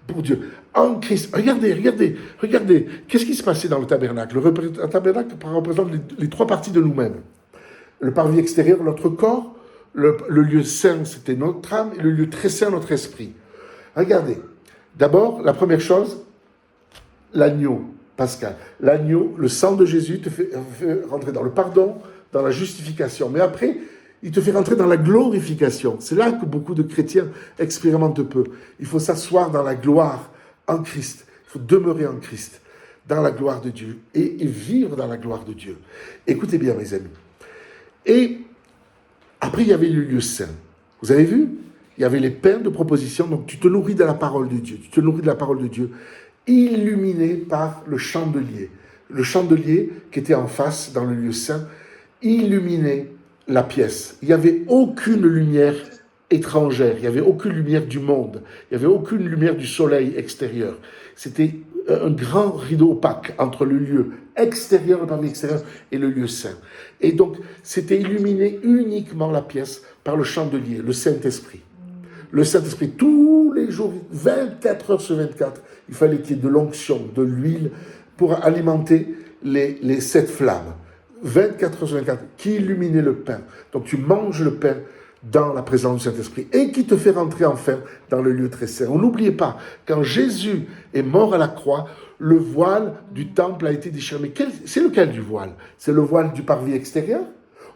pour Dieu. En Christ. Regardez. Qu'est-ce qui se passait dans le tabernacle? Le tabernacle représente les trois parties de nous-mêmes. Le parvis extérieur, notre corps. Le lieu saint, c'était notre âme. Et le lieu très saint, notre esprit. Regardez. D'abord, la première chose, l'agneau pascal. L'agneau, le sang de Jésus te fait rentrer dans le pardon, dans la justification. Mais après, il te fait rentrer dans la glorification. C'est là que beaucoup de chrétiens expérimentent peu. Il faut s'asseoir dans la gloire en Christ. Il faut demeurer en Christ, dans la gloire de Dieu, et vivre dans la gloire de Dieu. Écoutez bien, mes amis. Et après, il y avait le lieu saint. Vous avez vu? Il y avait les pains de proposition. Donc, tu te nourris de la parole de Dieu. Tu te nourris de la parole de Dieu, illuminé par le chandelier. Le chandelier qui était en face, dans le lieu saint, illuminait la pièce. Il n'y avait aucune lumière étrangère, il n'y avait aucune lumière du monde, il n'y avait aucune lumière du soleil extérieur. C'était un grand rideau opaque entre le lieu extérieur, le parvis extérieur, et le lieu saint. Et donc, c'était illuminé uniquement la pièce par le chandelier, le Saint-Esprit. Le Saint-Esprit, tous les jours, 24 heures sur 24, il fallait qu'il y ait de l'onction, de l'huile, pour alimenter les 7 flammes. 24 heures sur 24, qui illuminait le pain. Donc tu manges le pain dans la présence du Saint-Esprit et qui te fait rentrer enfin dans le lieu très saint. On n'oubliez pas, quand Jésus est mort à la croix, le voile du temple a été déchiré. Mais c'est lequel du voile? C'est le voile du parvis extérieur?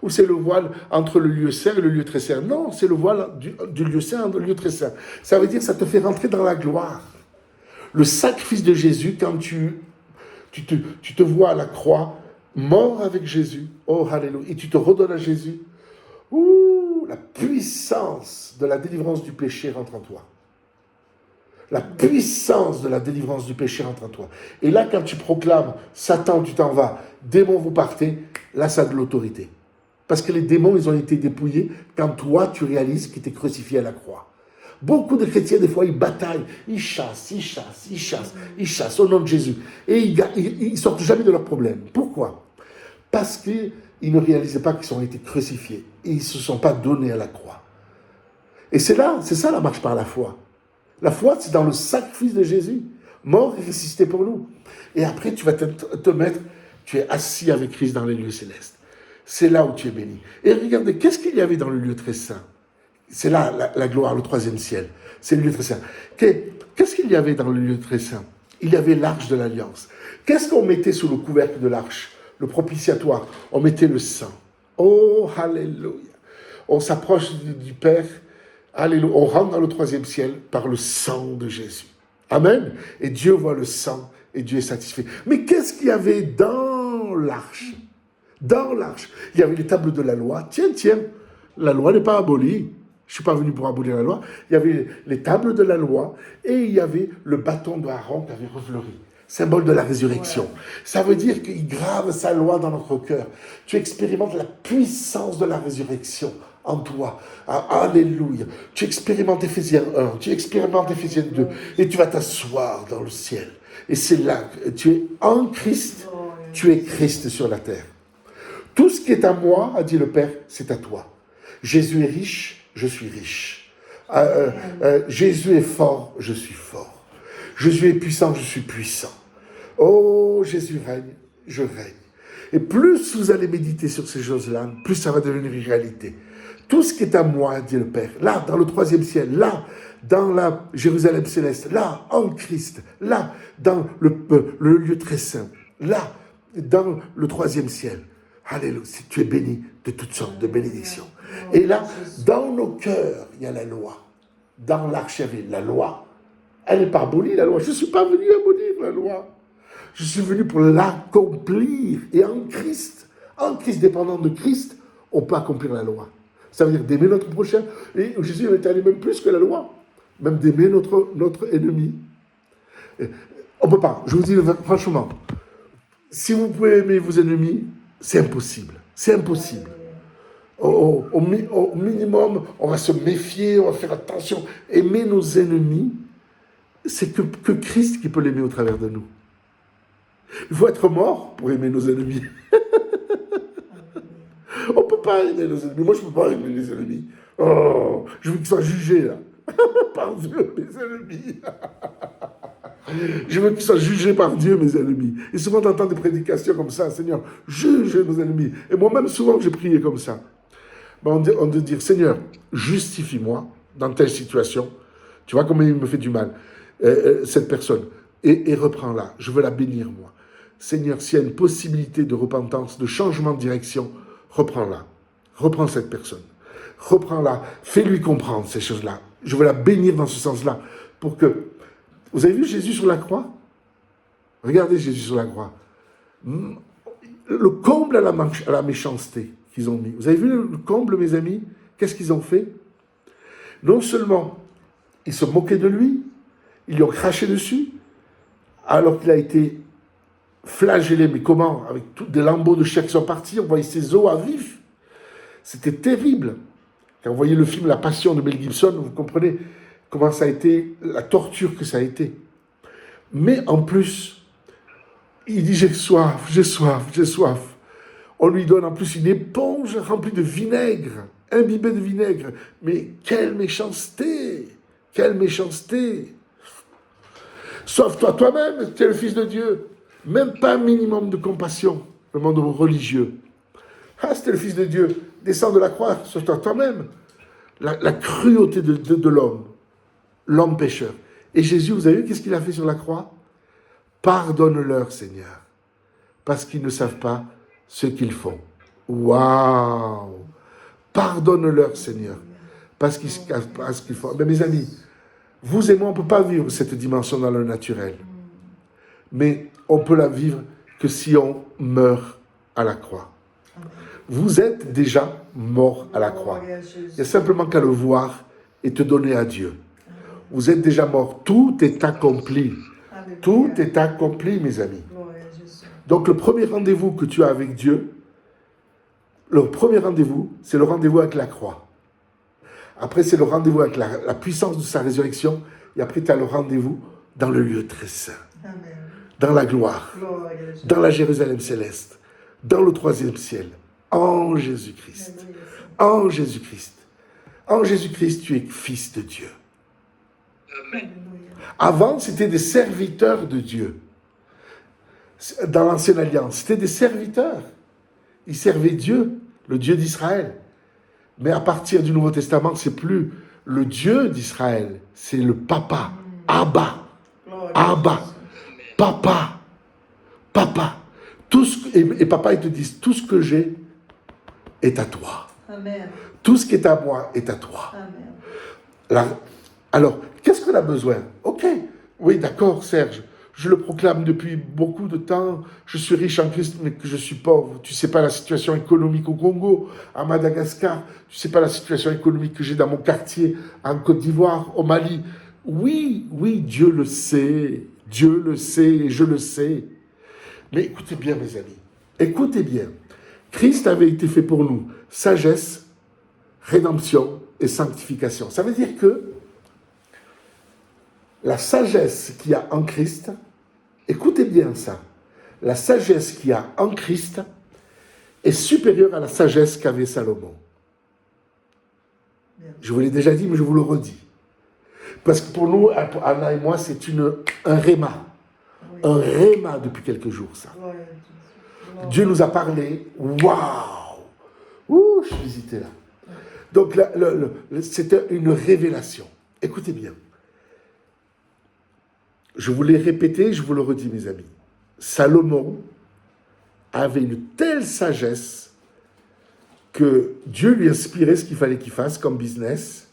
Ou c'est le voile entre le lieu saint et le lieu très saint? Non, c'est le voile du lieu saint et du lieu très saint. Ça veut dire que ça te fait rentrer dans la gloire. Le sacrifice de Jésus, quand tu te vois à la croix, mort avec Jésus, oh alléluia, et tu te redonnes à Jésus, la puissance de la délivrance du péché rentre en toi. La puissance de la délivrance du péché rentre en toi. Et là, quand tu proclames, Satan, tu t'en vas, démons, vous partez, là, ça a de l'autorité. Parce que les démons, ils ont été dépouillés quand toi, tu réalises qu'il t'est crucifié à la croix. Beaucoup de chrétiens, des fois, ils bataillent, ils chassent au nom de Jésus. Et ils ne sortent jamais de leurs problèmes. Pourquoi? Parce qu'ils ne réalisaient pas qu'ils ont été crucifiés. Et ils ne se sont pas donnés à la croix. Et c'est ça la marche par la foi. La foi, c'est dans le sacrifice de Jésus, mort et ressuscité pour nous. Et après, tu vas te mettre, tu es assis avec Christ dans les lieux célestes. C'est là où tu es béni. Et regardez, qu'est-ce qu'il y avait dans le lieu très saint? C'est là la gloire, le troisième ciel. C'est le lieu très saint. Qu'est-ce qu'il y avait dans le lieu très saint? Il y avait l'arche de l'alliance. Qu'est-ce qu'on mettait sous le couvercle de l'arche? Le propitiatoire. On mettait le sang. Oh, alléluia. On s'approche du Père. Alléluia. On rentre dans le troisième ciel par le sang de Jésus. Amen. Et Dieu voit le sang et Dieu est satisfait. Mais qu'est-ce qu'il y avait dans l'arche? Dans l'arche, il y avait les tables de la loi. Tiens, la loi n'est pas abolie. Je ne suis pas venu pour abolir la loi. Il y avait les tables de la loi et il y avait le bâton d'Aaron qui avait refleuri. Symbole de la résurrection. Ouais. Ça veut dire qu'il grave sa loi dans notre cœur. Tu expérimentes la puissance de la résurrection en toi. Ah, alléluia. Tu expérimentes Éphésiens 1, tu expérimentes Éphésiens 2 et tu vas t'asseoir dans le ciel. Et c'est là que tu es en Christ, tu es Christ sur la terre. Tout ce qui est à moi, a dit le Père, c'est à toi. Jésus est riche, je suis riche. Jésus est fort, je suis fort. Jésus est puissant, je suis puissant. Oh, Jésus règne, je règne. Et plus vous allez méditer sur ces choses-là, plus ça va devenir une réalité. Tout ce qui est à moi, dit le Père, là, dans le troisième ciel, là, dans la Jérusalem céleste, là, en Christ, là, dans le lieu très saint, là, dans le troisième ciel. Alléluia, tu es béni de toutes sortes de bénédictions. Et là, dans nos cœurs, il y a la loi. Dans l'arche, il y avait la loi. Elle n'est pas abolie, la loi. Je ne suis pas venu abolir la loi. Je suis venu pour l'accomplir. Et en Christ, dépendant de Christ, on peut accomplir la loi. Ça veut dire d'aimer notre prochain. Et Jésus est allé même plus que la loi. Même d'aimer notre ennemi. On ne peut pas. Je vous dis franchement, si vous pouvez aimer vos ennemis, c'est impossible. C'est impossible. Au minimum, on va se méfier, on va faire attention. Aimer nos ennemis, c'est que Christ qui peut l'aimer au travers de nous. Il faut être mort pour aimer nos ennemis. On ne peut pas aimer nos ennemis. Moi, je ne peux pas aimer les ennemis. Oh, je veux qu'ils soient jugés, là. Par Dieu, mes ennemis. Je veux qu'ils soient jugés par Dieu, mes ennemis. Et souvent, t'entends des prédications comme ça, Seigneur, juge nos ennemis. Et moi-même, souvent, j'ai prié comme ça. Ben, on doit dire, Seigneur, justifie-moi dans telle situation. Tu vois comment il me fait du mal, cette personne. Et reprends-la. Je veux la bénir, moi. Seigneur, s'il y a une possibilité de repentance, de changement de direction, reprends-la. Reprends cette personne. Reprends-la. Fais-lui comprendre ces choses-là. Je veux la bénir dans ce sens-là. Pour que... Vous avez vu Jésus sur la croix? Regardez Jésus sur la croix. Le comble à la méchanceté qu'ils ont mis. Vous avez vu le comble, mes amis? Qu'est-ce qu'ils ont fait? Non seulement ils se moquaient de lui, ils lui ont craché dessus, alors qu'il a été flagellé, mais comment? Avec des lambeaux de chair qui sont partis, on voyait ses os à vif. C'était terrible. Quand vous voyez le film La Passion de Mel Gibson, vous comprenez comment ça a été, la torture que ça a été. Mais en plus, il dit j'ai soif, j'ai soif, j'ai soif. On lui donne en plus une éponge remplie de vinaigre, imbibée de vinaigre. Mais quelle méchanceté! Quelle méchanceté! Sauve-toi toi-même, tu es le Fils de Dieu. Même pas un minimum de compassion, le monde religieux. Ah, c'était le Fils de Dieu. Descends de la croix, sauve-toi toi-même. La cruauté de l'homme, l'homme pécheur. Et Jésus, vous avez vu qu'est-ce qu'il a fait sur la croix? Pardonne-leur, Seigneur, parce qu'ils ne savent pas ce qu'ils font. Waouh! Pardonne-leur, Seigneur, parce qu'ils ne savent pas ce qu'ils font. Mais mes amis, vous et moi, on ne peut pas vivre cette dimension dans le naturel. Mais on peut la vivre que si on meurt à la croix. Vous êtes déjà mort à la croix. Il y a simplement qu'à le voir et te donner à Dieu. Vous êtes déjà mort. Tout est accompli. Tout est accompli, mes amis. Donc le premier rendez-vous que tu as avec Dieu, le premier rendez-vous, c'est le rendez-vous avec la croix. Après, c'est le rendez-vous avec la puissance de sa résurrection. Et après, tu as le rendez-vous dans le lieu très saint. Dans la gloire. Dans la Jérusalem céleste. Dans le troisième ciel. En Jésus-Christ. En Jésus-Christ. En Jésus-Christ, tu es fils de Dieu. Avant, c'était des serviteurs de Dieu. Dans l'Ancienne Alliance, c'était des serviteurs. Ils servaient Dieu, le Dieu d'Israël. Mais à partir du Nouveau Testament, c'est plus le Dieu d'Israël, c'est le Papa. Abba. Abba. Papa. Papa. Et papa, ils te disent, tout ce que j'ai est à toi. Amen. Tout ce qui est à moi est à toi. Amen. Alors, qu'est-ce qu'on a besoin? Ok, oui, d'accord, Serge, je le proclame depuis beaucoup de temps, je suis riche en Christ, mais que je suis pauvre. Tu ne sais pas la situation économique au Congo, à Madagascar, tu ne sais pas la situation économique que j'ai dans mon quartier, en Côte d'Ivoire, au Mali. Oui, Dieu le sait, et je le sais. Mais écoutez bien, mes amis, écoutez bien. Christ avait été fait pour nous sagesse, rédemption et sanctification. Ça veut dire que la sagesse qu'il y a en Christ, écoutez bien ça, la sagesse qu'il y a en Christ est supérieure à la sagesse qu'avait Salomon. Je vous l'ai déjà dit, mais je vous le redis. Parce que pour nous, Anna et moi, c'est un réma. Un réma depuis quelques jours, ça. Dieu nous a parlé. Waouh! Ouh, je suis hésité là. Donc, c'était une révélation. Écoutez bien. Je vous l'ai répété, je vous le redis, mes amis. Salomon avait une telle sagesse que Dieu lui inspirait ce qu'il fallait qu'il fasse comme business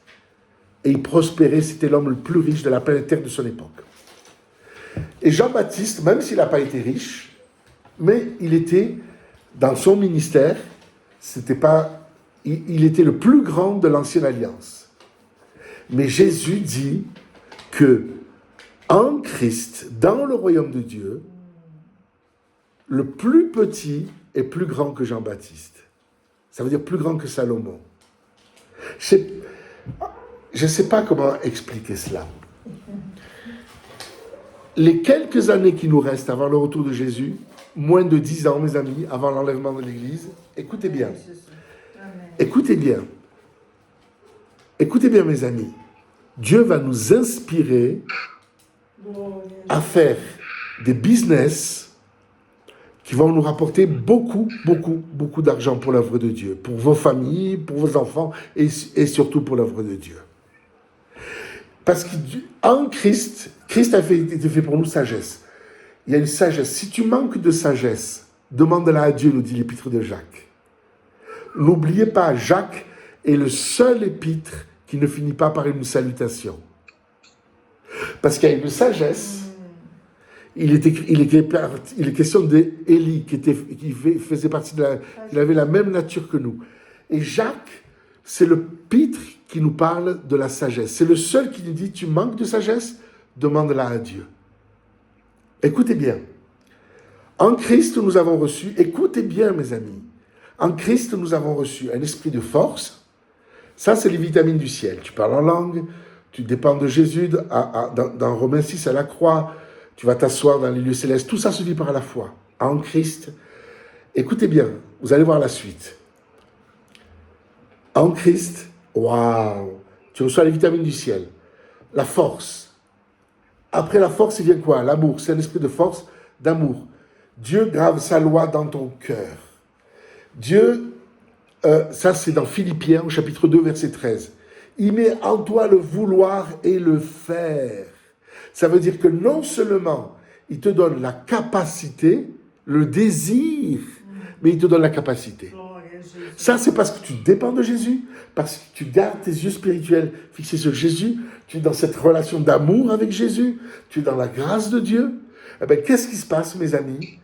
et il prospérait. C'était l'homme le plus riche de la planète Terre de son époque. Et Jean-Baptiste, même s'il n'a pas été riche, mais il était, dans son ministère, il était le plus grand de l'Ancienne Alliance. Mais Jésus dit que en Christ, dans le royaume de Dieu, le plus petit est plus grand que Jean-Baptiste. Ça veut dire plus grand que Salomon. Je ne sais pas comment expliquer cela. Les quelques années qui nous restent avant le retour de Jésus, moins de 10 ans, mes amis, avant l'enlèvement de l'Église, écoutez bien. Écoutez bien. Écoutez bien, mes amis. Dieu va nous inspirer à faire des business qui vont nous rapporter beaucoup, beaucoup, beaucoup d'argent pour l'œuvre de Dieu, pour vos familles, pour vos enfants et surtout pour l'œuvre de Dieu. Parce qu'en Christ, Christ a été fait pour nous sagesse. Il y a une sagesse. Si tu manques de sagesse, demande-la à Dieu, nous dit l'épître de Jacques. N'oubliez pas, Jacques est le seul épître qui ne finit pas par une salutation. Parce qu'il y a une sagesse. Il est question d'Élie, qui faisait partie il avait la même nature que nous. Et Jacques, c'est le pitre qui nous parle de la sagesse. C'est le seul qui nous dit, tu manques de sagesse, demande-la à Dieu. Écoutez bien. En Christ, nous avons reçu, écoutez bien mes amis, en Christ, nous avons reçu un esprit de force. Ça, c'est les vitamines du ciel. Tu parles en langue, tu dépends de Jésus, dans Romains 6 à la croix, tu vas t'asseoir dans les lieux célestes. Tout ça se vit par la foi. En Christ, écoutez bien, vous allez voir la suite. En Christ, waouh, tu reçois les vitamines du ciel. La force. Après la force, il vient quoi? L'amour. C'est un esprit de force, d'amour. Dieu grave sa loi dans ton cœur. Dieu, ça c'est dans Philippiens, au chapitre 2, verset 13. Il met en toi le vouloir et le faire. Ça veut dire que non seulement il te donne la capacité, le désir, mais il te donne la capacité. Ça, c'est parce que tu dépends de Jésus, parce que tu gardes tes yeux spirituels fixés sur Jésus, tu es dans cette relation d'amour avec Jésus, tu es dans la grâce de Dieu. Eh bien, qu'est-ce qui se passe, mes amis?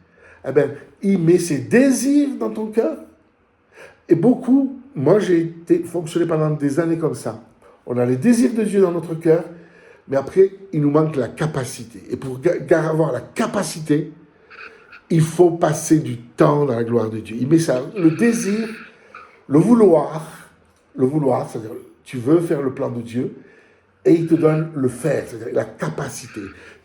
Eh bien, il met ses désirs dans ton cœur. Et beaucoup, moi j'ai fonctionné pendant des années comme ça. On a les désirs de Dieu dans notre cœur, mais après, il nous manque la capacité. Et pour avoir la capacité, il faut passer du temps dans la gloire de Dieu. Il met ça, le désir, le vouloir, c'est-à-dire tu veux faire le plan de Dieu, et il te donne le faire, c'est-à-dire la capacité.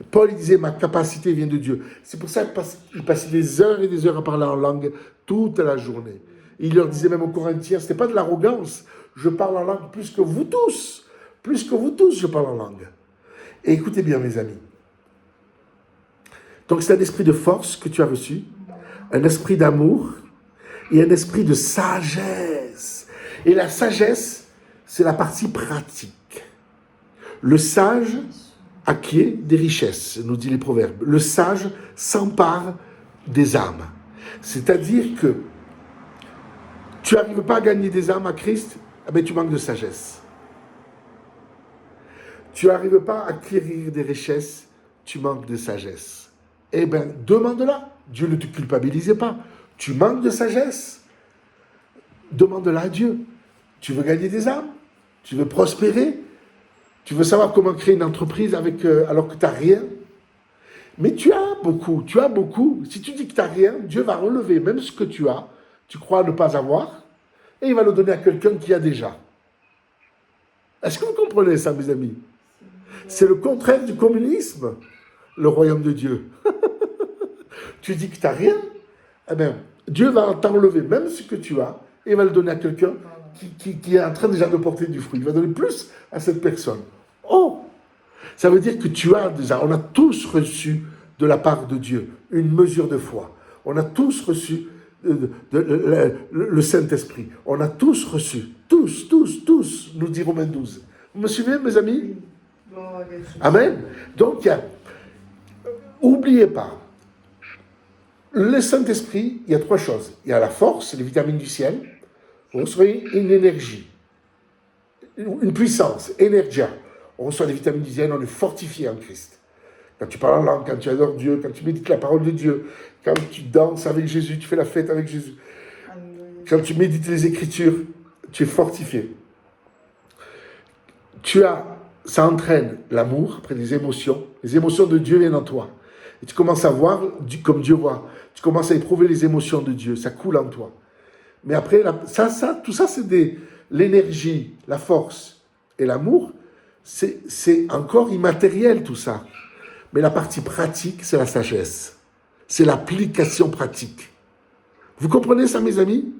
Paul il disait, ma capacité vient de Dieu. C'est pour ça qu'il passait des heures et des heures à parler en langue toute la journée. Il leur disait même aux Corinthiens, ce n'est pas de l'arrogance, je parle en langue plus que vous tous, je parle en langue. Et écoutez bien mes amis. Donc c'est un esprit de force que tu as reçu, un esprit d'amour et un esprit de sagesse. Et la sagesse, c'est la partie pratique. Le sage acquiert des richesses, nous dit les proverbes. Le sage s'empare des âmes. C'est-à-dire que tu n'arrives pas à gagner des âmes à Christ, eh bien, tu manques de sagesse. Tu n'arrives pas à acquérir des richesses, tu manques de sagesse. Eh bien, demande-la. Dieu ne te culpabilise pas. Tu manques de sagesse. Demande-la à Dieu. Tu veux gagner des âmes? Tu veux prospérer? Tu veux savoir comment créer une entreprise alors que tu n'as rien? Mais tu as beaucoup. Si tu dis que tu n'as rien, Dieu va relever même ce que tu as. Tu crois ne pas avoir, et il va le donner à quelqu'un qui a déjà. Est-ce que vous comprenez ça, mes amis? C'est le contraire du communisme, le royaume de Dieu. Tu dis que tu n'as rien, eh bien, Dieu va t'enlever même ce que tu as, et il va le donner à quelqu'un qui est en train déjà de porter du fruit. Il va donner plus à cette personne. Oh! Ça veut dire que tu as déjà, on a tous reçu de la part de Dieu une mesure de foi. On a tous reçu le Saint-Esprit. On a tous reçu. Tous, nous dit Romains 12. Vous me suivez, mes amis? Amen. Donc, n'oubliez pas, le Saint-Esprit, il y a trois choses. Il y a la force, les vitamines du ciel. On reçoit une énergie, une puissance, énergie. On reçoit des vitamines du ciel, on est fortifié en Christ. Quand tu parles en langue, quand tu adores Dieu, quand tu médites la parole de Dieu, quand tu danses avec Jésus, tu fais la fête avec Jésus. Quand tu médites les Écritures, tu es fortifié. Ça entraîne l'amour, après les émotions. Les émotions de Dieu viennent en toi. Et tu commences à voir comme Dieu voit. Tu commences à éprouver les émotions de Dieu. Ça coule en toi. Mais après, tout ça, c'est l'énergie, la force et l'amour. C'est encore immatériel, tout ça. Mais la partie pratique, c'est la sagesse. C'est l'application pratique. Vous comprenez ça, mes amis?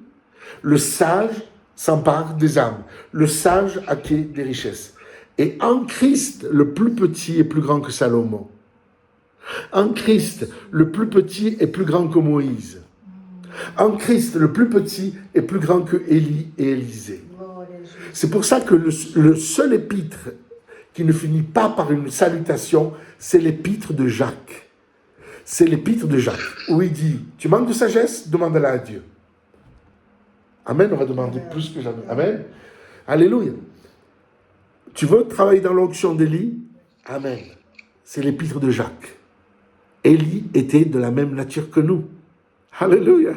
Le sage s'empare des âmes. Le sage acquiert des richesses. Et en Christ, le plus petit est plus grand que Salomon. En Christ, le plus petit est plus grand que Moïse. En Christ, le plus petit est plus grand que Élie et Élisée. C'est pour ça que le seul épître qui ne finit pas par une salutation, c'est l'épître de Jacques. C'est l'épître de Jacques, où il dit, tu manques de sagesse, demande-la à Dieu. Amen, on va demander plus que jamais. Amen. Alléluia. Tu veux travailler dans l'onction d'Élie? Amen. C'est l'épître de Jacques. Élie était de la même nature que nous. Alléluia.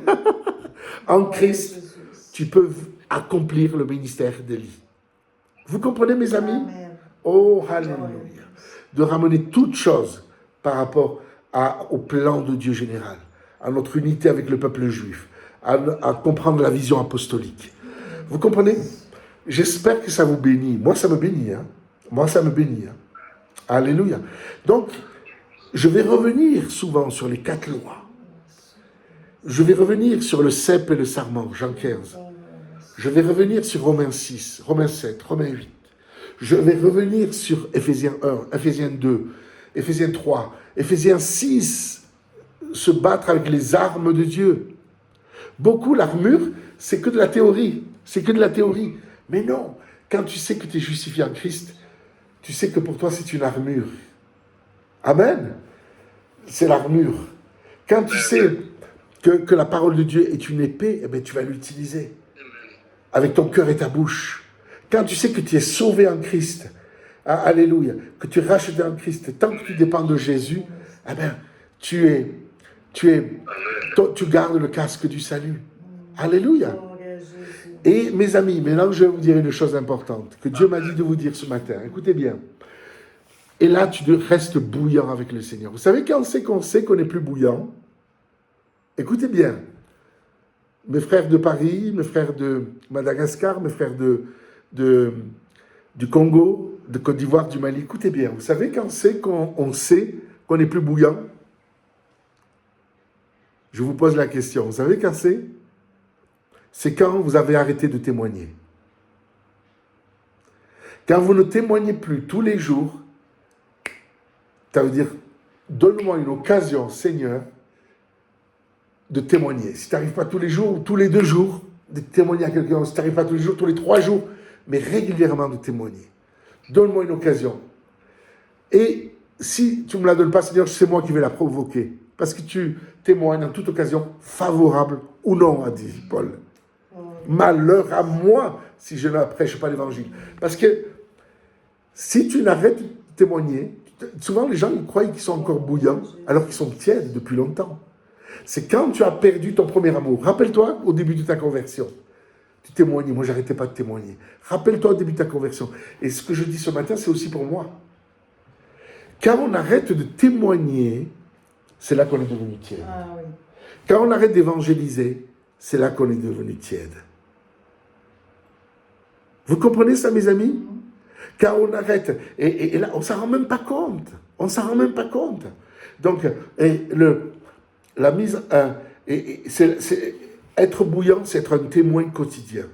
En Christ, tu peux accomplir le ministère d'Élie. Vous comprenez, mes amis? Oh, alléluia. De ramener toutes choses par rapport au plan de Dieu général, à notre unité avec le peuple juif, à comprendre la vision apostolique. Vous comprenez? J'espère que ça vous bénit. Moi, ça me bénit. Hein? Moi, ça me bénit. Hein? Alléluia. Donc, je vais revenir souvent sur les 4 lois. Je vais revenir sur le cep et le sarment, Jean 15. Je vais revenir sur Romains 6, Romains 7, Romains 8. Je vais revenir sur Éphésiens 1, Éphésiens 2, Éphésiens 3, Éphésiens 6, se battre avec les armes de Dieu. Beaucoup, l'armure, c'est que de la théorie. C'est que de la théorie. Mais non, quand tu sais que tu es justifié en Christ, tu sais que pour toi, c'est une armure. Amen. C'est l'armure. Quand tu sais que la parole de Dieu est une épée, eh bien, tu vas l'utiliser avec ton cœur et ta bouche. Quand tu sais que tu es sauvé en Christ, alléluia, que tu es racheté en Christ, tant que tu dépends de Jésus, eh bien, tu gardes le casque du salut. Alléluia. Et mes amis, maintenant je vais vous dire une chose importante que Dieu m'a dit de vous dire ce matin. Écoutez bien. Et là, tu restes bouillant avec le Seigneur. Vous savez quand c'est qu'on n'est plus bouillant? Écoutez bien. Mes frères de Paris, mes frères de Madagascar, mes frères du Congo, de Côte d'Ivoire, du Mali, écoutez bien. Vous savez quand c'est qu'on sait qu'on n'est plus bouillant? Je vous pose la question. Vous savez quand c'est? C'est quand vous avez arrêté de témoigner. Quand vous ne témoignez plus tous les jours, ça veut dire, donne-moi une occasion, Seigneur, de témoigner. Si tu n'arrives pas tous les jours, ou tous les 2 jours, de témoigner à quelqu'un, si tu n'arrives pas tous les jours, tous les 3 jours, mais régulièrement de témoigner. Donne-moi une occasion. Et si tu ne me la donnes pas, Seigneur, c'est moi qui vais la provoquer. Parce que tu témoignes en toute occasion, favorable ou non, a dit Paul. Malheur à moi si je ne prêche pas l'évangile. Parce que si tu n'arrêtes de témoigner, souvent les gens ils croient qu'ils sont encore bouillants alors qu'ils sont tièdes depuis longtemps. C'est quand tu as perdu ton premier amour. Rappelle-toi au début de ta conversion. Tu témoignais, moi j'arrêtais pas de témoigner. Rappelle-toi au début de ta conversion. Et ce que je dis ce matin, c'est aussi pour moi. Quand on arrête de témoigner, c'est là qu'on est devenu tiède. Ah, oui. Quand on arrête d'évangéliser, c'est là qu'on est devenu tiède. Vous comprenez ça, mes amis? Quand on arrête, et là, on ne s'en rend même pas compte. On ne s'en rend même pas compte. Donc, la mise, être bouillant, c'est être un témoin quotidien.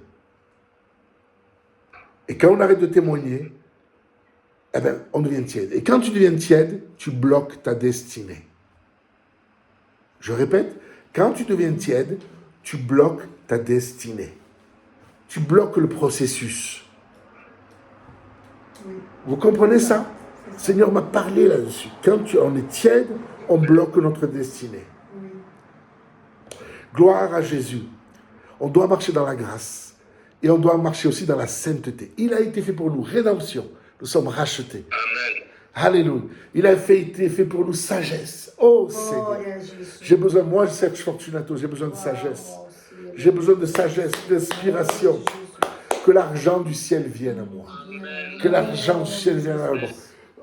Et quand on arrête de témoigner, eh ben, on devient tiède. Et quand tu deviens tiède, tu bloques ta destinée. Je répète, quand tu deviens tiède, tu bloques ta destinée. Tu bloques le processus. Oui. Vous comprenez ça? Le Seigneur m'a parlé là-dessus. Quand on est tiède, on bloque notre destinée. Oui. Gloire à Jésus. On doit marcher dans la grâce. Et on doit marcher aussi dans la sainteté. Il a été fait pour nous rédemption. Nous sommes rachetés. Amen. Alléluia. Il a été fait pour nous sagesse. Oh Seigneur. J'ai besoin, moi, Serge Fortunato, j'ai besoin de sagesse. J'ai besoin de sagesse, d'inspiration. Que l'argent du ciel vienne à moi. Que l'argent du ciel vienne à moi.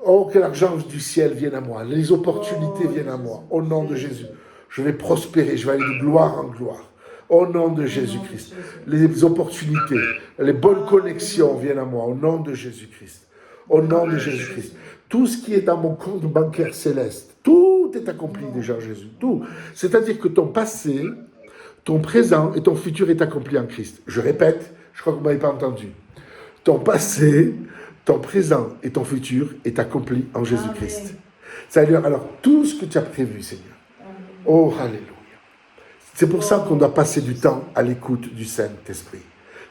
Oh, que l'argent du ciel vienne à moi. Les opportunités viennent à moi. Au nom de Jésus. Je vais prospérer. Je vais aller de gloire en gloire. Au nom de Jésus-Christ. Les opportunités, les bonnes connexions viennent à moi. Au nom de Jésus-Christ. Au nom de Jésus-Christ. Tout ce qui est dans mon compte bancaire céleste, tout est accompli déjà, Jésus. Tout. C'est-à-dire que ton passé, ton présent et ton futur est accompli en Christ. Je répète, je crois que vous ne m'avez pas entendu. Ton passé, ton présent et ton futur est accompli en Jésus-Christ. Seigneur, alors tout ce que tu as prévu, Seigneur. Oh, alléluia. C'est pour ça qu'on doit passer du temps à l'écoute du Saint-Esprit.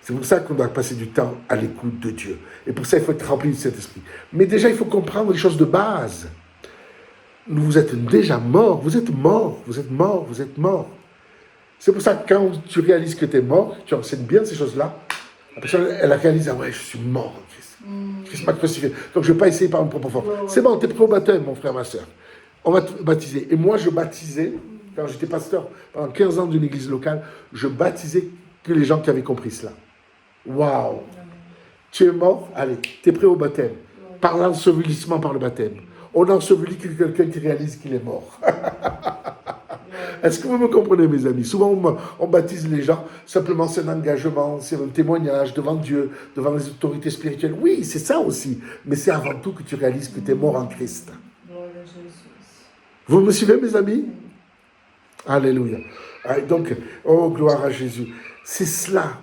C'est pour ça qu'on doit passer du temps à l'écoute de Dieu. Et pour ça, il faut être rempli du Saint-Esprit. Mais déjà, il faut comprendre les choses de base. Vous êtes déjà mort, vous êtes mort, vous êtes mort, vous êtes mort. C'est pour ça que quand tu réalises que tu es mort, tu enseignes bien ces choses-là, la personne, elle réalise, ah ouais, je suis mort en Christ. Christ m'a crucifié. Donc je ne vais pas essayer par mon propre force. C'est bon, tu es prêt au baptême, mon frère, ma soeur. On va te baptiser. Et moi, je baptisais, quand j'étais pasteur, pendant 15 ans d'une église locale, je baptisais que les gens qui avaient compris cela. Waouh! Tu es mort, allez, tu es prêt au baptême. Par l'ensevelissement par le baptême. On ensevelit quelqu'un qui réalise qu'il est mort. Est-ce que vous me comprenez, mes amis? Souvent, on baptise les gens, simplement c'est un engagement, c'est un témoignage devant Dieu, devant les autorités spirituelles. Oui, c'est ça aussi. Mais c'est avant tout que tu réalises que tu es mort en Christ. Vous me suivez, mes amis? Alléluia. Donc, oh, gloire à Jésus. C'est cela.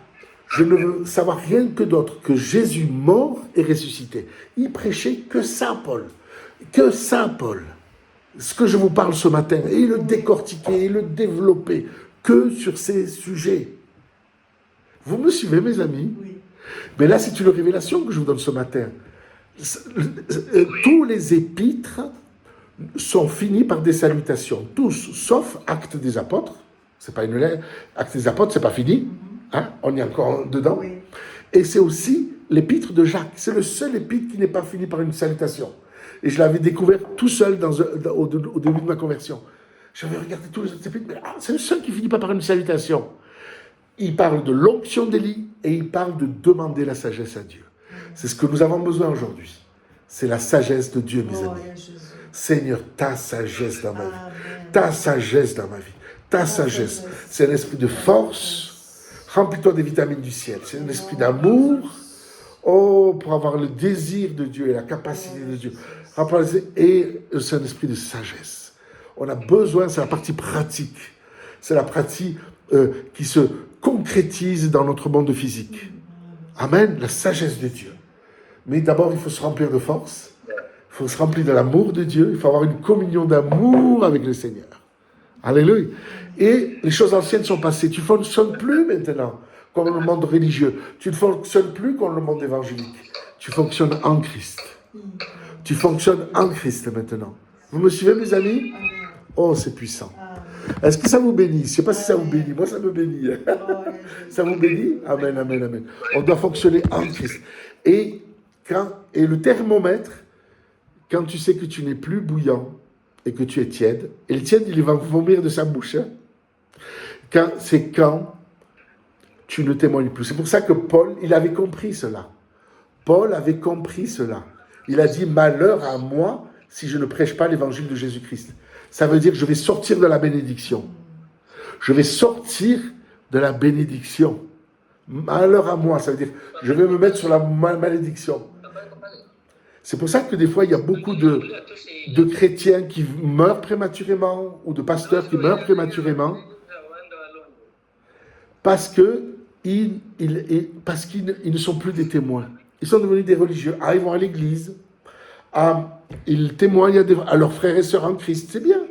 Je ne veux savoir rien que d'autre que Jésus mort et ressuscité. Il prêchait que ça, Paul. Que ça, Paul. Ce que je vous parle ce matin, et il le décortiquait, il le développait, que sur ces sujets. Vous me suivez, mes amis? Oui. Mais là, c'est une révélation que je vous donne ce matin. Tous les épîtres sont finis par des salutations. Tous, sauf Actes des Apôtres. C'est pas une lettre. Actes des Apôtres, c'est pas fini. Hein? On est encore dedans. Oui. Et c'est aussi l'épître de Jacques. C'est le seul épître qui n'est pas fini par une salutation. Et je l'avais découvert tout seul au début de ma conversion. J'avais regardé tous les autres épîtres, mais c'est le seul qui ne finit pas par une salutation. Il parle de l'onction d'Élie et il parle de demander la sagesse à Dieu. C'est ce que nous avons besoin aujourd'hui. C'est la sagesse de Dieu, mes amis. Seigneur, ta sagesse dans ma vie. Ta sagesse dans ma vie. Ta sagesse. C'est un esprit de force. Remplis-toi des vitamines du ciel. C'est un esprit d'amour. Oh, pour avoir le désir de Dieu et la capacité de Dieu. Et c'est un esprit de sagesse. On a besoin, c'est la partie pratique. C'est la pratique qui se concrétise dans notre monde physique. Amen, la sagesse de Dieu. Mais d'abord, il faut se remplir de force. Il faut se remplir de l'amour de Dieu. Il faut avoir une communion d'amour avec le Seigneur. Alléluia. Et les choses anciennes sont passées. Tu ne fonctionnes plus maintenant comme le monde religieux. Tu ne fonctionnes plus comme le monde évangélique. Tu fonctionnes en Christ. Tu fonctionnes en Christ maintenant. Vous me suivez, mes amis? Oh, c'est puissant. Est-ce que ça vous bénit? Je ne sais pas si ça vous bénit. Moi, ça me bénit. Ça vous bénit? Amen, amen, amen. On doit fonctionner en Christ. Et le thermomètre, quand tu sais que tu n'es plus bouillant et que tu es tiède, et le tiède, il va vomir de sa bouche. C'est quand tu ne témoignes plus. C'est pour ça que Paul, il avait compris cela. Paul avait compris cela. Il a dit, malheur à moi si je ne prêche pas l'évangile de Jésus-Christ. Ça veut dire que je vais sortir de la bénédiction. Je vais sortir de la bénédiction. Malheur à moi, ça veut dire je vais me mettre sur la malédiction. C'est pour ça que des fois, il y a beaucoup de chrétiens qui meurent prématurément ou de pasteurs qui meurent prématurément parce qu'ils ne sont plus des témoins. Ils sont devenus des religieux. Ils vont à l'église. Ils témoignent à leurs frères et sœurs en Christ. C'est bien.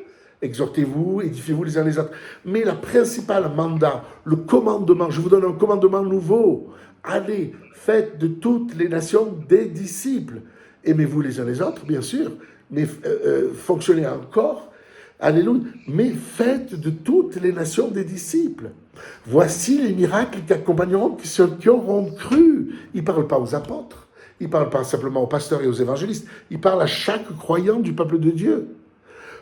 Exhortez-vous, édifiez-vous les uns les autres. Mais la principale mandat, le commandement, je vous donne un commandement nouveau. Allez, faites de toutes les nations des disciples. Aimez-vous les uns les autres, bien sûr, mais fonctionnez encore. Alléluia. Mais faites de toutes les nations des disciples. Voici les miracles qui accompagneront ceux qui auront cru. Il ne parle pas aux apôtres. Il ne parle pas simplement aux pasteurs et aux évangélistes. Il parle à chaque croyant du peuple de Dieu.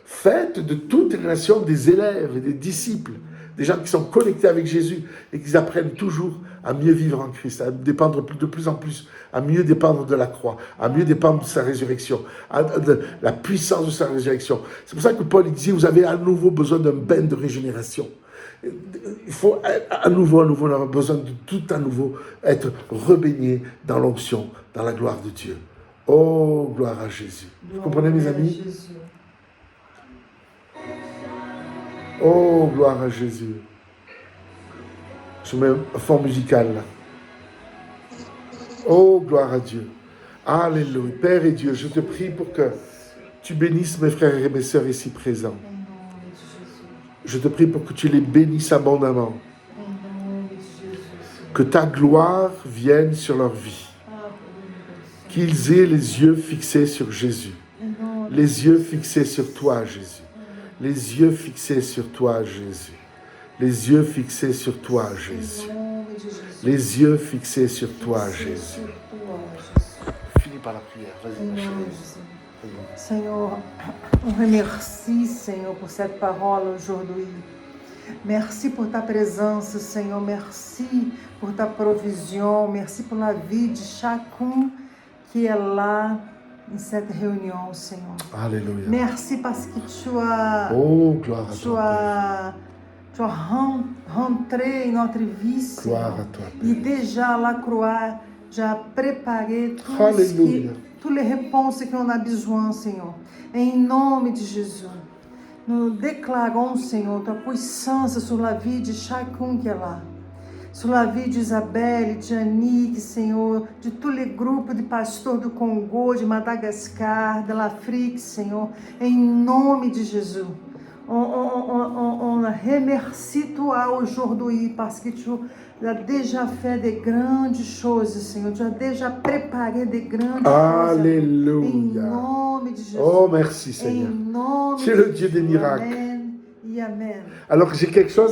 Faites de toutes les nations des élèves et des disciples, des gens qui sont connectés avec Jésus et qui apprennent toujours à mieux vivre en Christ, à dépendre de plus en plus, à mieux dépendre de la croix, à mieux dépendre de sa résurrection, de la puissance de sa résurrection. C'est pour ça que Paul dit, vous avez à nouveau besoin d'un bain de régénération. Il faut à nouveau, on a besoin de tout à nouveau être rebaigné dans l'onction, dans la gloire de Dieu. Oh, gloire à Jésus. Vous comprenez, mes amis? Oh, gloire à Jésus. Je mets un fond musical là. Oh, gloire à Dieu. Alléluia. Père et Dieu, je te prie pour que tu bénisses mes frères et mes sœurs ici présents. Em nome de Jesus. Je te prie pour que tu les bénisses abondamment. Em nome de Jesus, Senhor. Que ta gloire vienne sur leur vie. Qu'ils aient les yeux fixés sur Jésus. Em nome de Les yeux fixés sur toi, Jésus. Les yeux fixés sur toi, Jésus. Les yeux fixés sur toi, Jésus. Em nome de Jesus. Les yeux fixés sur toi, Fixé Jésus. sur toi, Jesus. Finis par la prière. Em Vas-y, ma nome chérie. de Jesus. Senhor, on remercie, Senhor, por cette parole aujourd'hui. Merci pour ta présence, Senhor. Merci pour ta provision. Merci pour la vie de chacun qui est là em cette réunion, Senhor. Alléluia. Merci parce que tu as, Oh, gloire à tu toi. as, tu as rentré em notre vie, Senhor. Gloire à toi, E Père. déjà la croix, já préparé Alléluia. toutes les réponses qu'on a besoin, Senhor. Em nome de Jesus. Nous déclarons, Senhor, tua puissance sur la vie de chacun que é lá. Sur la vie de Isabelle, de Anique, Senhor, de tous les groupes de pastores do Congo, de Madagascar, de l'Afrique, Senhor. Em nome de Jesus. On remercie toi aujourd'hui parce que tu as déjà fait de grandes choses, Senhor. Tu as déjà préparé de grandes choses. Alléluia. Em nome de Jesus. Oh, merci Em Seigneur. nome Tu es de le Dieu des Jesus. miracles. Amém e amém. Alors j'ai quelque chose